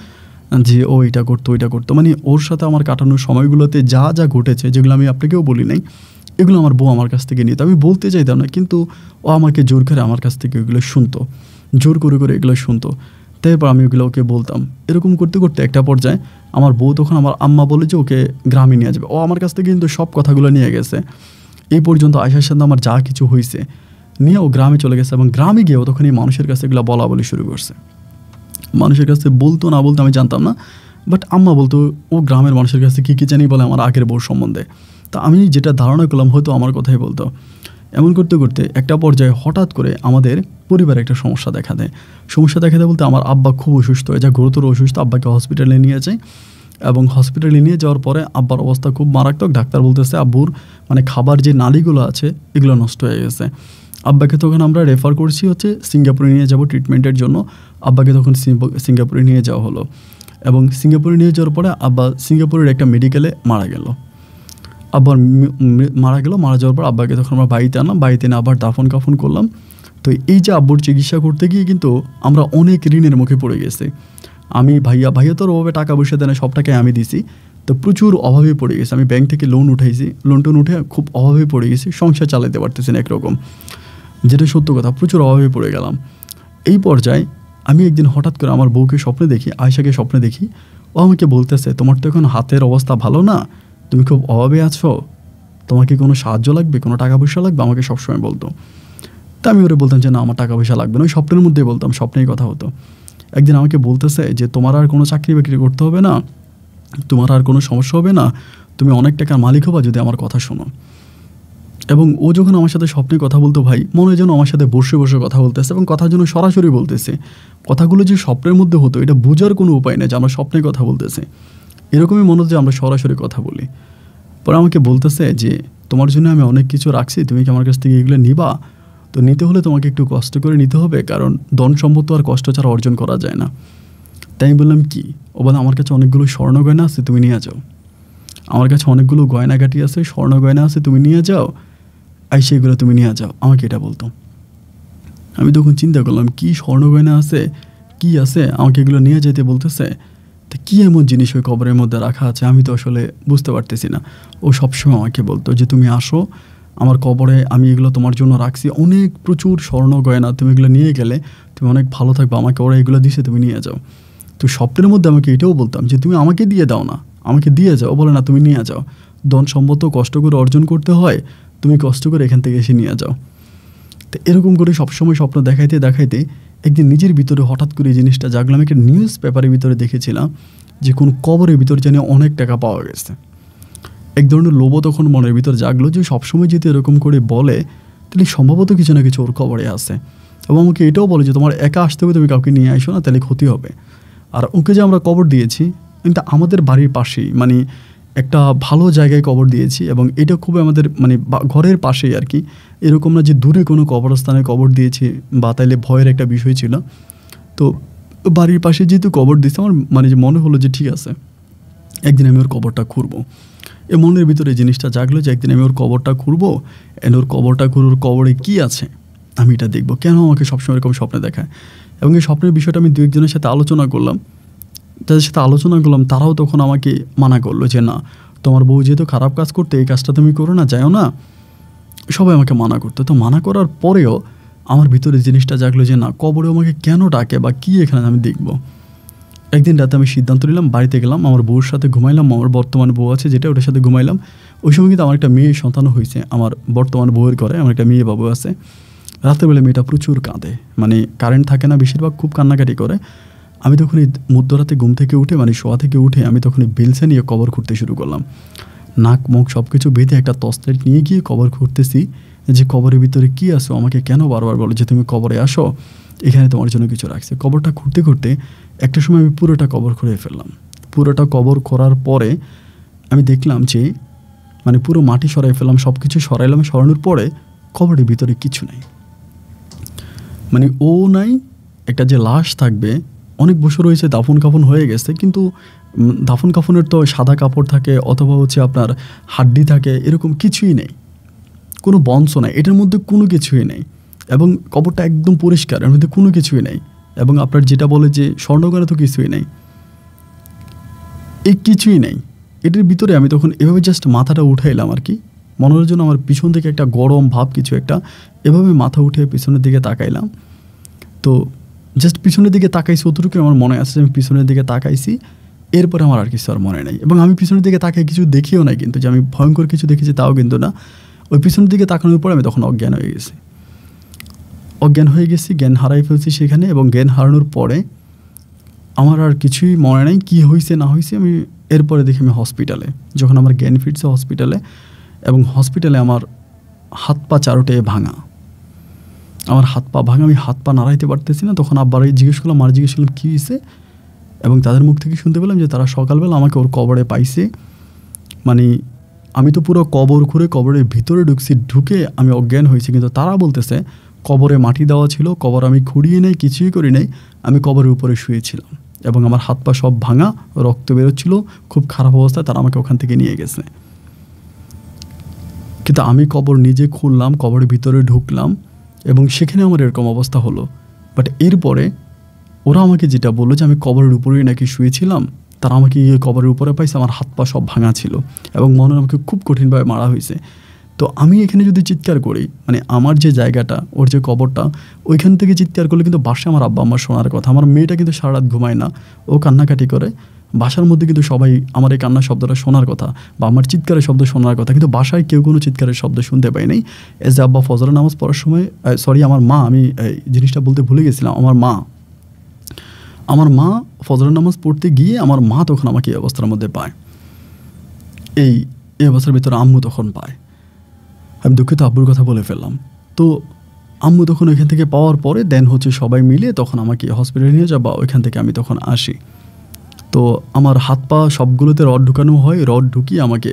Speaker 1: যে ও এটা করতো, মানে ওর সাথে আমার কাটানোর সময়গুলোতে যা ঘটেছে, যেগুলো আমি আপনাকেও বলি নাই, এগুলো আমার বউ আমার কাছ থেকে নিত। আমি বলতে চাইতাম না, কিন্তু ও আমাকে জোর করে আমার কাছ থেকে ওইগুলো শুনতো, জোর করে করে এগুলো শুনতো। তারপর আমি ওগুলো ওকে বলতাম। এরকম করতে করতে একটা পর্যায়ে আমার বউ তখন আমার আম্মা বলে যে ওকে গ্রামে নিয়ে যাবে। ও আমার কাছ থেকে কিন্তু সব কথাগুলো নিয়ে গেছে। এই পর্যন্ত আয়সার সাথে আমার যা কিছু হয়েছে নিয়ে ও গ্রামে চলে গেছে, এবং গ্রামে গিয়েও তখন এই মানুষের কাছে এগুলো বলা বলি শুরু করছে। মানুষের কাছে বলতো না বলতো আমি জানতাম না, বাট আম্মা বলতো ও গ্রামের মানুষের কাছে কী কী জানি বলে আমার আগের বউর সম্বন্ধে। তা আমি যেটা ধারণা করলাম হয়তো আমার কথাই বলতো। এমন করতে করতে একটা পর্যায়ে হঠাৎ করে আমাদের পরিবারে একটা সমস্যা দেখা দেয়। সমস্যা দেখা দেয় বলতে আমার আব্বা খুব অসুস্থ হয়ে যায়, গুরুতর অসুস্থ। আব্বাকে হসপিটালে নিয়ে যায়, এবং হসপিটালে নিয়ে যাওয়ার পরে আব্বার অবস্থা খুব মারাত্মক। ডাক্তার বলতেছে আব্বুর মানে খাবার যে নালীগুলো আছে এগুলো নষ্ট হয়ে গেছে। আব্বাকে তখন আমরা রেফার করছি হচ্ছে সিঙ্গাপুরে নিয়ে যাব ট্রিটমেন্টের জন্য। আব্বাকে তখন সিঙ্গাপুরে নিয়ে যাওয়া হলো, এবং সিঙ্গাপুরে নিয়ে যাওয়ার পরে আব্বা সিঙ্গাপুরের একটা মেডিকেলে মারা গেল। আব্বার মারা যাওয়ার পর আব্বাকে তখন আমরা বাড়িতে আনলাম, বাড়িতে এনে আবার দাফন কাফন করলাম। তো এই যে আব্বুর চিকিৎসা করতে গিয়ে কিন্তু আমরা অনেক ঋণের মুখে পড়ে গেছি। আমি ভাইয়া তো ওভাবে টাকা পয়সা দেয় না, সব টাকায় আমি দিছি। তো প্রচুর অভাবে পড়ে গেছি। আমি ব্যাংক থেকে লোন উঠাইছি, লোন টোন উঠে খুব অভাবে পড়ে গেছি, সংসার চালাতে পারতেছি না একরকম, যেটা সত্য কথা। প্রচুর অভাবে পড়ে গেলাম। এই পর্যায়ে আমি একদিন হঠাৎ করে আমার বউকে স্বপ্নে দেখি, আয়সাকে স্বপ্নে দেখি। ও আমাকে বলতেছে তোমার তো এখন হাতের অবস্থা ভালো না, তুমি খুব অভাবে আছো, তোমাকে কোনো সাহায্য লাগবে, কোনো টাকা পয়সা লাগবে, আমাকে সবসময় বলতো। তা আমি ওরে বলতাম যে না আমার টাকা পয়সা লাগবে না, ওই স্বপ্নের মধ্যেই বলতাম, স্বপ্নেই কথা হতো। একদিন আমাকে বলতেছে যে তোমার আর কোনো চাকরি বাকরি করতে হবে না, তোমার আর কোনো সমস্যা হবে না, তুমি অনেক টাকার মালিক হবা যদি আমার কথা শোনো। এবং ও যখন আমার সাথে স্বপ্নে কথা বলতো ভাই, মনে হয় যেন আমার সাথে বসে বসে কথা বলতেছে, এবং কথা যেন সরাসরি বলতেছে। কথাগুলো যে স্বপ্নের মধ্যে হতো এটা বোঝার কোনো উপায় নেই যে আমরা স্বপ্নে কথা বলতেছে। এরকমই মনে হতো যে আমরা সরাসরি কথা বলি। পরে আমাকে বলতেছে যে তোমার জন্য আমি অনেক কিছু রাখছি, তুমি কি আমার কাছ থেকে এগুলো নিবা? তো নিতে হলে তোমাকে একটু কষ্ট করে নিতে হবে, কারণ ধন সম্পদ তো আর কষ্ট ছাড়া অর্জন করা যায় না। তাই আমি বললাম কি? ও বলে আমার কাছে অনেকগুলো স্বর্ণ গয়না আছে, তুমি নিয়ে যাও। আমার কাছে অনেকগুলো গয়নাগাটি আছে, স্বর্ণ গয়না আছে, তুমি নিয়ে যাও, আই সেগুলো তুমি নিয়ে যাও, আমাকে এটা বলতো। আমি তখন চিন্তা করলাম কি স্বর্ণ গয়না আছে, কি আছে, আমাকে এগুলো নিয়ে যেতে বলতেছে। তো কী এমন জিনিস ওই কবরের মধ্যে রাখা আছে আমি তো আসলে বুঝতে পারতেছি না। ও সবসময় আমাকে বলতো যে তুমি আসো আমার কবরে, আমি এগুলো তোমার জন্য রাখছি, অনেক প্রচুর স্বর্ণ গয়না, তুমি এগুলো নিয়ে গেলে তুমি অনেক ভালো থাকবে, আমাকে ওরা এগুলো দিছে, তুমি নিয়ে যাও। তো স্বপ্নের মধ্যে আমাকে এটাও বলতাম যে তুমি আমাকে দিয়ে দাও না, আমাকে দিয়ে যাও। বলে না তুমি নিয়ে যাও, ধন সম্পদ কষ্ট করে অর্জন করতে হয়, তুমি কষ্ট করে এখান থেকে এসে নিয়ে যাও। তো এরকম করে সবসময় স্বপ্ন দেখাইতে দেখাইতে একদিন নিজের ভিতরে হঠাৎ করে এই জিনিসটা জাগলাম। একটা নিউজ পেপারের ভিতরে দেখেছিলাম যে কোন কবরের ভিতরে জানি অনেক টাকা পাওয়া গেছে। এক ধরনের লোভ তখন মনের ভিতর জাগলো যে সবসময় যদি এরকম করে বলে তাহলে সম্ভবত কিছু না কিছু ওর কবরে আছে। এবং আমাকে এটাও বলে যে তোমার একা আসতে হবে, তুমি কাউকে নিয়ে আসো না, তাহলে ক্ষতি হবে। আর ওকে যে আমরা কবর দিয়েছি কিন্তু আমাদের বাড়ির পাশেই, মানে একটা ভালো জায়গায় কবর দিয়েছি, এবং এটা খুবই আমাদের মানে ঘরের পাশেই আর কি, এরকম না যে দূরে কোনো কবরস্থানে কবর দিয়েছি বা তাইলে ভয়ের একটা বিষয় ছিল। তো বাড়ির পাশে যেহেতু কবর দিয়েছে, আমার মানে যে মনে হলো যে ঠিক আছে একদিন আমি ওর কবরটা খুঁড়বো। এ মনের ভিতরে জিনিসটা জাগলো যে একদিন আমি ওর কবরটা খুঁড়বো, ওর কবরটা খুঁড়ে ওর কবরে কী আছে আমি এটা দেখবো। কেন আমাকে সবসময় এরকম স্বপ্নে দেখায়? এবং এই স্বপ্নের বিষয়টা আমি দু একজনের সাথে আলোচনা করলাম, যাদের সাথে আলোচনা করলাম তারাও তখন আমাকে মানা করলো যে না তোমার বউ যেহেতু খারাপ কাজ করতে, এই কাজটা তুমি করো না, যাও না। সবাই আমাকে মানা করতো। তো মানা করার পরেও আমার ভিতরে জিনিসটা জাগলো যে না কবরে আমাকে কেন ডাকে বা কী এখানে আমি দেখব। একদিন রাতে আমি সিদ্ধান্ত নিলাম, বাড়িতে গেলাম, আমার বউর সাথে ঘুমাইলাম। আমার বর্তমানে বউ আছে যেটা, ওটার সাথে ঘুমাইলাম। ওই সময় কিন্তু আমার একটা মেয়ে সন্তানও হয়েছে, আমার বর্তমান বউয়ের ঘরে আমার একটা মেয়ে বাবু আছে। রাত্রেবেলা মেয়েটা প্রচুর কাঁদে, মানে কারেন্ট থাকে না, বেশিরভাগ খুব কান্নাকাটি করে। আমি তখন এই মধ্যরাতে ঘুম থেকে উঠে মানে শোয়া থেকে উঠে আমি তখন বেলসা নিয়ে কবর খুঁড়তে শুরু করলাম। নাক মুখ সব কিছু বেঁধে একটা টর্চলাইট নিয়ে গিয়ে কবর খুঁড়তেছি যে কবরের ভিতরে কী আসো, আমাকে কেন বারবার বলো যে তুমি কবরে আসো, এখানে তোমার জন্য কিছু রাখছে। কবরটা খুঁড়তে খুঁড়তে একটা সময় আমি পুরোটা কবর খুঁড়ে ফেললাম। পুরোটা কবর খোঁড়ার পরে আমি দেখলাম যে মানে পুরো মাটি সরাই ফেললাম, সব কিছু সরাইলাম। সরানোর পরে কবরের ভিতরে কিছু নাই, মানে ও নাই। একটা যে লাশ থাকবে, অনেক বছর হয়েছে, দাফন কাফন হয়ে গেছে, কিন্তু দাফন কাফনের তো সাদা কাপড় থাকে অথবা হচ্ছে আপনার হাড্ডি থাকে, এরকম কিছুই নেই, কোনো বংশ নাই, এটার মধ্যে কোনো কিছুই নেই। এবং কবরটা একদম পরিষ্কার, এর মধ্যে কোনো কিছুই নেই। এবং আপনার যেটা বলে যে স্বর্ণগয়না তো কিছুই নেই, এই কিছুই নেই। এটার ভিতরে আমি তখন এভাবে জাস্ট মাথাটা উঠাইলাম আর কি, মনে হলো যেন আমার পিছন থেকে একটা গরম ভাব কিছু একটা, এভাবে মাথা উঠে পিছনের দিকে তাকাইলাম। তো জাস্ট পিছনের দিকে তাকাইছি, অতটুকু আমার মনে আছে যে আমি পিছনের দিকে তাকাইছি, এরপরে আমার আর কিছু আর মনে নেই। এবং আমি পিছনের দিকে তাকাই কিছু দেখিও নাই, কিন্তু যে আমি ভয়ঙ্কর কিছু দেখেছি তাও কিন্তু না। ওই পিছনের দিকে তাকানোর পরে আমি তখন অজ্ঞান হয়ে গেছি, জ্ঞান হারাই ফেলছি সেখানে। এবং জ্ঞান হারানোর পরে আমার আর কিছুই মনে নেই কী হয়েছে না হয়েছে। আমি এরপরে দেখি আমি হসপিটালে, যখন আমার জ্ঞান ফিরছে হসপিটালে, এবং হসপিটালে আমার হাত পা চারোটে ভাঙা, আমার হাত পা ভাঙা, আমি হাত পা নাড়াইতে পারতেছি না। তখন আব্বারই জিজ্ঞেস করলাম, মার জিজ্ঞেস করলাম কী হয়েছে, এবং তাদের মুখ থেকে শুনতে পেলাম যে তারা সকালবেলা আমাকে ওর কবরে পাইছে। মানে আমি তো পুরো কবর ঘুরে কবরের ভিতরে ঢুকছি, ঢুকে আমি অজ্ঞান হয়েছি, কিন্তু তারা বলতেছে কবরে মাটি দেওয়া ছিল, কবর আমি খুঁড়িয়ে নেই, কিছুই করি নাই, আমি কবরের উপরে শুয়েছিলাম এবং আমার হাত পা সব ভাঙা, রক্ত বেরোচ্ছিল, খুব খারাপ অবস্থায় তারা আমাকে ওখান থেকে নিয়ে গেছে। কিন্তু আমি কবর নিজে খুললাম, কবরের ভিতরে ঢুকলাম এবং সেখানে আমার এরকম অবস্থা হলো। বাট এরপরে ওরা আমাকে যেটা বললো যে আমি কবরের উপরেই নাকি শুয়েছিলাম, তারা আমাকে কবরের উপরে পাইছে, আমার হাত পা সব ভাঙা ছিল এবং মনে আমাকে খুব কঠিনভাবে মারা হয়েছে। তো আমি এখানে যদি চিৎকার করি, মানে আমার যে জায়গাটা, ওর যে কবরটা, ওইখান থেকে চিৎকার করলে কিন্তু বাসায় আমার আব্বা আমার শোনার কথা। আমার মেয়েটা কিন্তু সারা রাত ঘুমায় না, ও কান্নাকাটি করে। বাসার মধ্যে কিন্তু সবাই আমার এই কান্নার শব্দটা শোনার কথা বা আমার চিৎকারের শব্দ শোনার কথা, কিন্তু বাসায় কেউ কোনো চিৎকারের শব্দ শুনতে পাই নাই। এজ আব্বা ফজরের নামাজ পড়ার সময়, আমার মা, আমি এই জিনিসটা বলতে ভুলে গেছিলাম, আমার মা ফজরের নামাজ পড়তে গিয়ে আমার মা তখন আমাকে এই অবস্থার মধ্যে পায়, এই অবস্থার ভিতরে আম্মু তখন পায়। আমি দুঃখিত, আব্বুর কথা বলে ফেললাম। তো আম্মু তখন ওইখান থেকে পাওয়ার পরে দেন সবাই মিলে তখন আমাকে হসপিটালে নিয়ে যাওয়া, ওইখান থেকে আমি তখন আসি। তো আমার হাত পা সবগুলোতে রড ঢুকানো হয়, রড ঢুকিয়ে আমাকে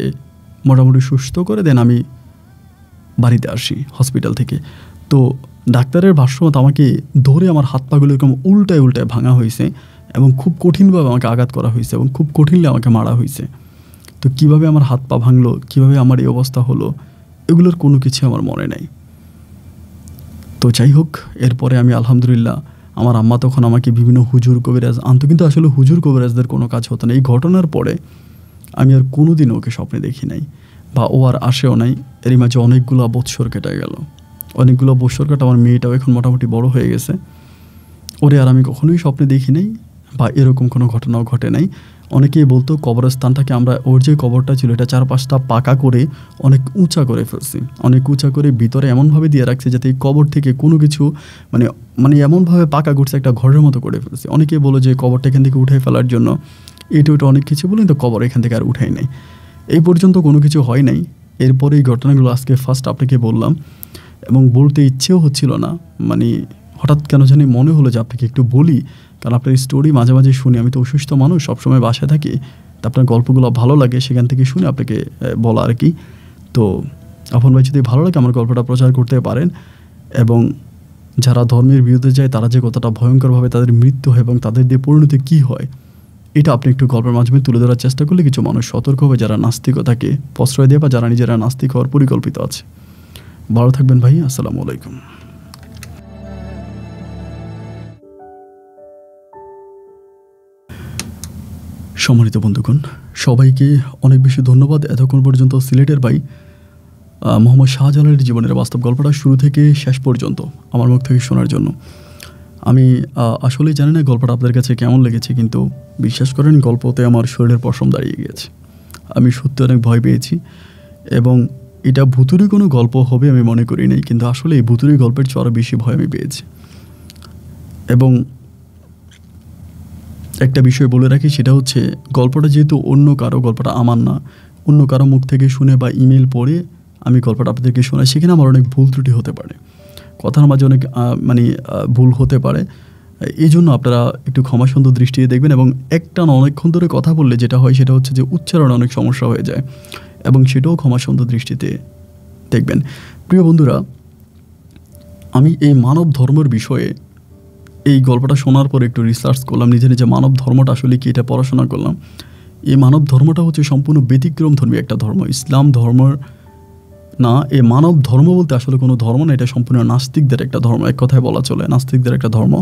Speaker 1: মোটামুটি সুস্থ করে দেন আমি বাড়িতে আসি হসপিটাল থেকে। তো ডাক্তারের ভাষ্যমত আমাকে ধরে আমার হাত পাগুলো এরকম উল্টায় ভাঙা হয়েছে এবং খুব কঠিনভাবে আমাকে আঘাত করা হয়েছে এবং খুব কঠিনভাবে আমাকে মারা হয়েছে। তো কিভাবে আমার হাত পা ভাঙলো, কিভাবে আমার এই অবস্থা হলো, এগুলোর কোনো কিছু আমার মনে নেই। তো যাই হোক, এরপরে আমি আলহামদুলিল্লাহ, আমার আম্মা তখন আমাকে বিভিন্ন হুজুর কবিরাজ আনতো, কিন্তু আসলে হুজুর কবিরাজদের কোনো কাজ হতো না। এই ঘটনার পরে আমি আর কোনো দিন ওকে স্বপ্নে দেখি নাই বা ও আর আসেও নাই। এরই মাঝে অনেকগুলো বৎসর কেটে গেল, আমার মেয়েটাও এখন মোটামুটি বড় হয়ে গেছে, ওরে আর আমি কখনোই স্বপ্নে দেখি নাই বা এরকম কোনো ঘটনাও ঘটে নাই। অনেকেই বলতো কবরস্থানটাকে আমরা, ওর যে কবরটা ছিল এটা 4-5টা পাকা করে অনেক উঁচা করে ফেলছি, অনেক উঁচা করে ভিতরে এমনভাবে দিয়ে রাখছে যাতে এই কবর থেকে কোনো কিছু মানে এমনভাবে পাকা করছে একটা ঘরের মতো করে ফেলছি। অনেকেই বলো যে কবরটা এখান থেকে উঠে ফেলার জন্য, এটা অনেক কিছু বলে, কিন্তু কবর এখান থেকে আর উঠাই নাই। এই পর্যন্ত কোনো কিছু হয় নাই। এরপরে এই ঘটনাগুলো আজকে ফার্স্ট আপনাকে বললাম এবং বলতে ইচ্ছেও হচ্ছিল না, মানে হঠাৎ কেন জানি মনে হলো যে আপনাকে একটু বলি, কারণ আপনার স্টোরি মাঝে মাঝে শুনি। আমি তো অসুস্থ মানুষ, সবসময় বাসায় থাকি, তো আপনার গল্পগুলো ভালো লাগে, সেখান থেকে শুনে আপনাকে বলা আর কি। তো আপন ভাই যদি ভালো লাগে আমার গল্পটা প্রচার করতে পারেন, এবং যারা ধর্মের বিরুদ্ধে যায় তারা যে কতটা ভয়ঙ্করভাবে তাদের মৃত্যু হয় এবং তাদের দিয়ে পরিণতি কী হয়, এটা আপনি একটু গল্পের মাধ্যমে তুলে ধরার চেষ্টা করলে কিছু মানুষ সতর্ক হবে, যারা নাস্তিকতাকে প্রশ্রয় দেয় বা যারা নিজেরা নাস্তিক হওয়ার পরিকল্পিত আছে। ভালো থাকবেন ভাই, আসসালামু আলাইকুম। সম্মানিত বন্ধুগণ, সবাইকে অনেক বেশি ধন্যবাদ এতক্ষণ পর্যন্ত সিলেটের ভাই মোহাম্মদ শাহজালালের জীবনের বাস্তব গল্পটা শুরু থেকে শেষ পর্যন্ত আমার মুখ থেকে শোনার জন্য। আমি আসলেই জানি না গল্পটা আপনাদের কাছে কেমন লেগেছে, কিন্তু বিশ্বাস করেন গল্পতে আমার শরীরের পশম দাঁড়িয়ে গিয়েছে। আমি সত্যি অনেক ভয় পেয়েছি এবং এটা ভুতুড়ি কোনো গল্প হবে আমি মনে করি নাই, কিন্তু আসলে এই ভুতুড়ি গল্পের চেয়ে আরও বেশি ভয় আমি পেয়েছি। এবং একটা বিষয় বলে রাখি, সেটা হচ্ছে গল্পটা যেহেতু অন্য কারো, গল্পটা আমার না, অন্য কারো মুখ থেকে শুনে বা ইমেল পড়ে আমি গল্পটা আপনাদেরকে শোনাই, সেখানে আমার অনেক ভুল ত্রুটি হতে পারে, কথার মাঝে অনেক ভুল হতে পারে। এই জন্য আপনারা একটু ক্ষমাসুন্দর দৃষ্টিতে দেখবেন। এবং একটা না অনেকক্ষণ ধরে কথা বললে যেটা হয় সেটা হচ্ছে যে উচ্চারণে অনেক সমস্যা হয়ে যায়, এবং সেটাও ক্ষমাসুন্দর দৃষ্টিতে দেখবেন। প্রিয় বন্ধুরা, আমি এই মানব ধর্মের বিষয়ে এই গল্পটা শোনার পর একটু রিসার্চ করলাম, নিজে নিজে মানব ধর্মটা আসলে কি এটা পড়াশোনা করলাম। এই মানব ধর্মটা হচ্ছে সম্পূর্ণ ব্যতিক্রম ধর্মী একটা ধর্ম, ইসলাম ধর্মের না। এই মানব ধর্ম বলতে আসলে কোনো ধর্ম না, এটা সম্পূর্ণ নাস্তিকদের একটা ধর্ম, এক কথায় বলা চলে নাস্তিকদের একটা ধর্ম।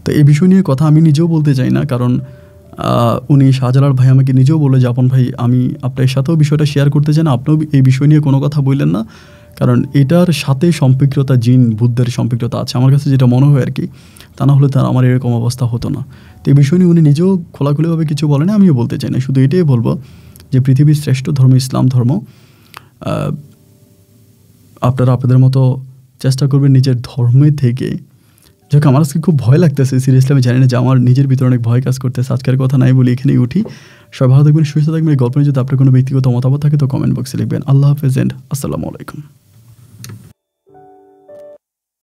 Speaker 1: তো এই বিষয় নিয়ে কথা আমি নিজেও বলতে চাই না, কারণ উনি শাহজালাল ভাই আমাকে নিজেও বলে যে আপন ভাই আমি আপনার সাথেও বিষয়টা শেয়ার করতে চাই না, আপনিও এই বিষয় নিয়ে কোনো কথা বললেন না, কারণ এটার সাথে সম্পৃক্ততা জিন বুদ্ধের সম্পৃক্ততা আছে আমার কাছে যেটা মনে হয় আর কি, তা না হলে তার আমার এরকম অবস্থা হতো না। তো এই বিষয় নিয়ে উনি নিজেও খোলাখুলিভাবে কিছু বলেন, আমিও বলতে চাই না, শুধু এটাই বলবো যে পৃথিবীর শ্রেষ্ঠ ধর্ম ইসলাম ধর্ম। আপনারা আপনাদের মতো চেষ্টা করবেন নিজের ধর্মে থেকে। যাক আমার আজকে খুব ভয় লাগতেছে সিরিয়াসলি, আমি জানি না যে আমার নিজের ভিতরে অনেক ভয় কাজ করতেছে। আজকের কথা নাই বলি এখানেই উঠি। সবাই ভালো থাকবেন, সুস্থ থাকবেন। এই গল্প নিয়ে যদি আপনার কোনো ব্যক্তিগত মতামত থাকে তো কমেন্ট বক্সে লিখবেন। আল্লাহ হাফেজ এন্ড আসসালামু আলাইকুম।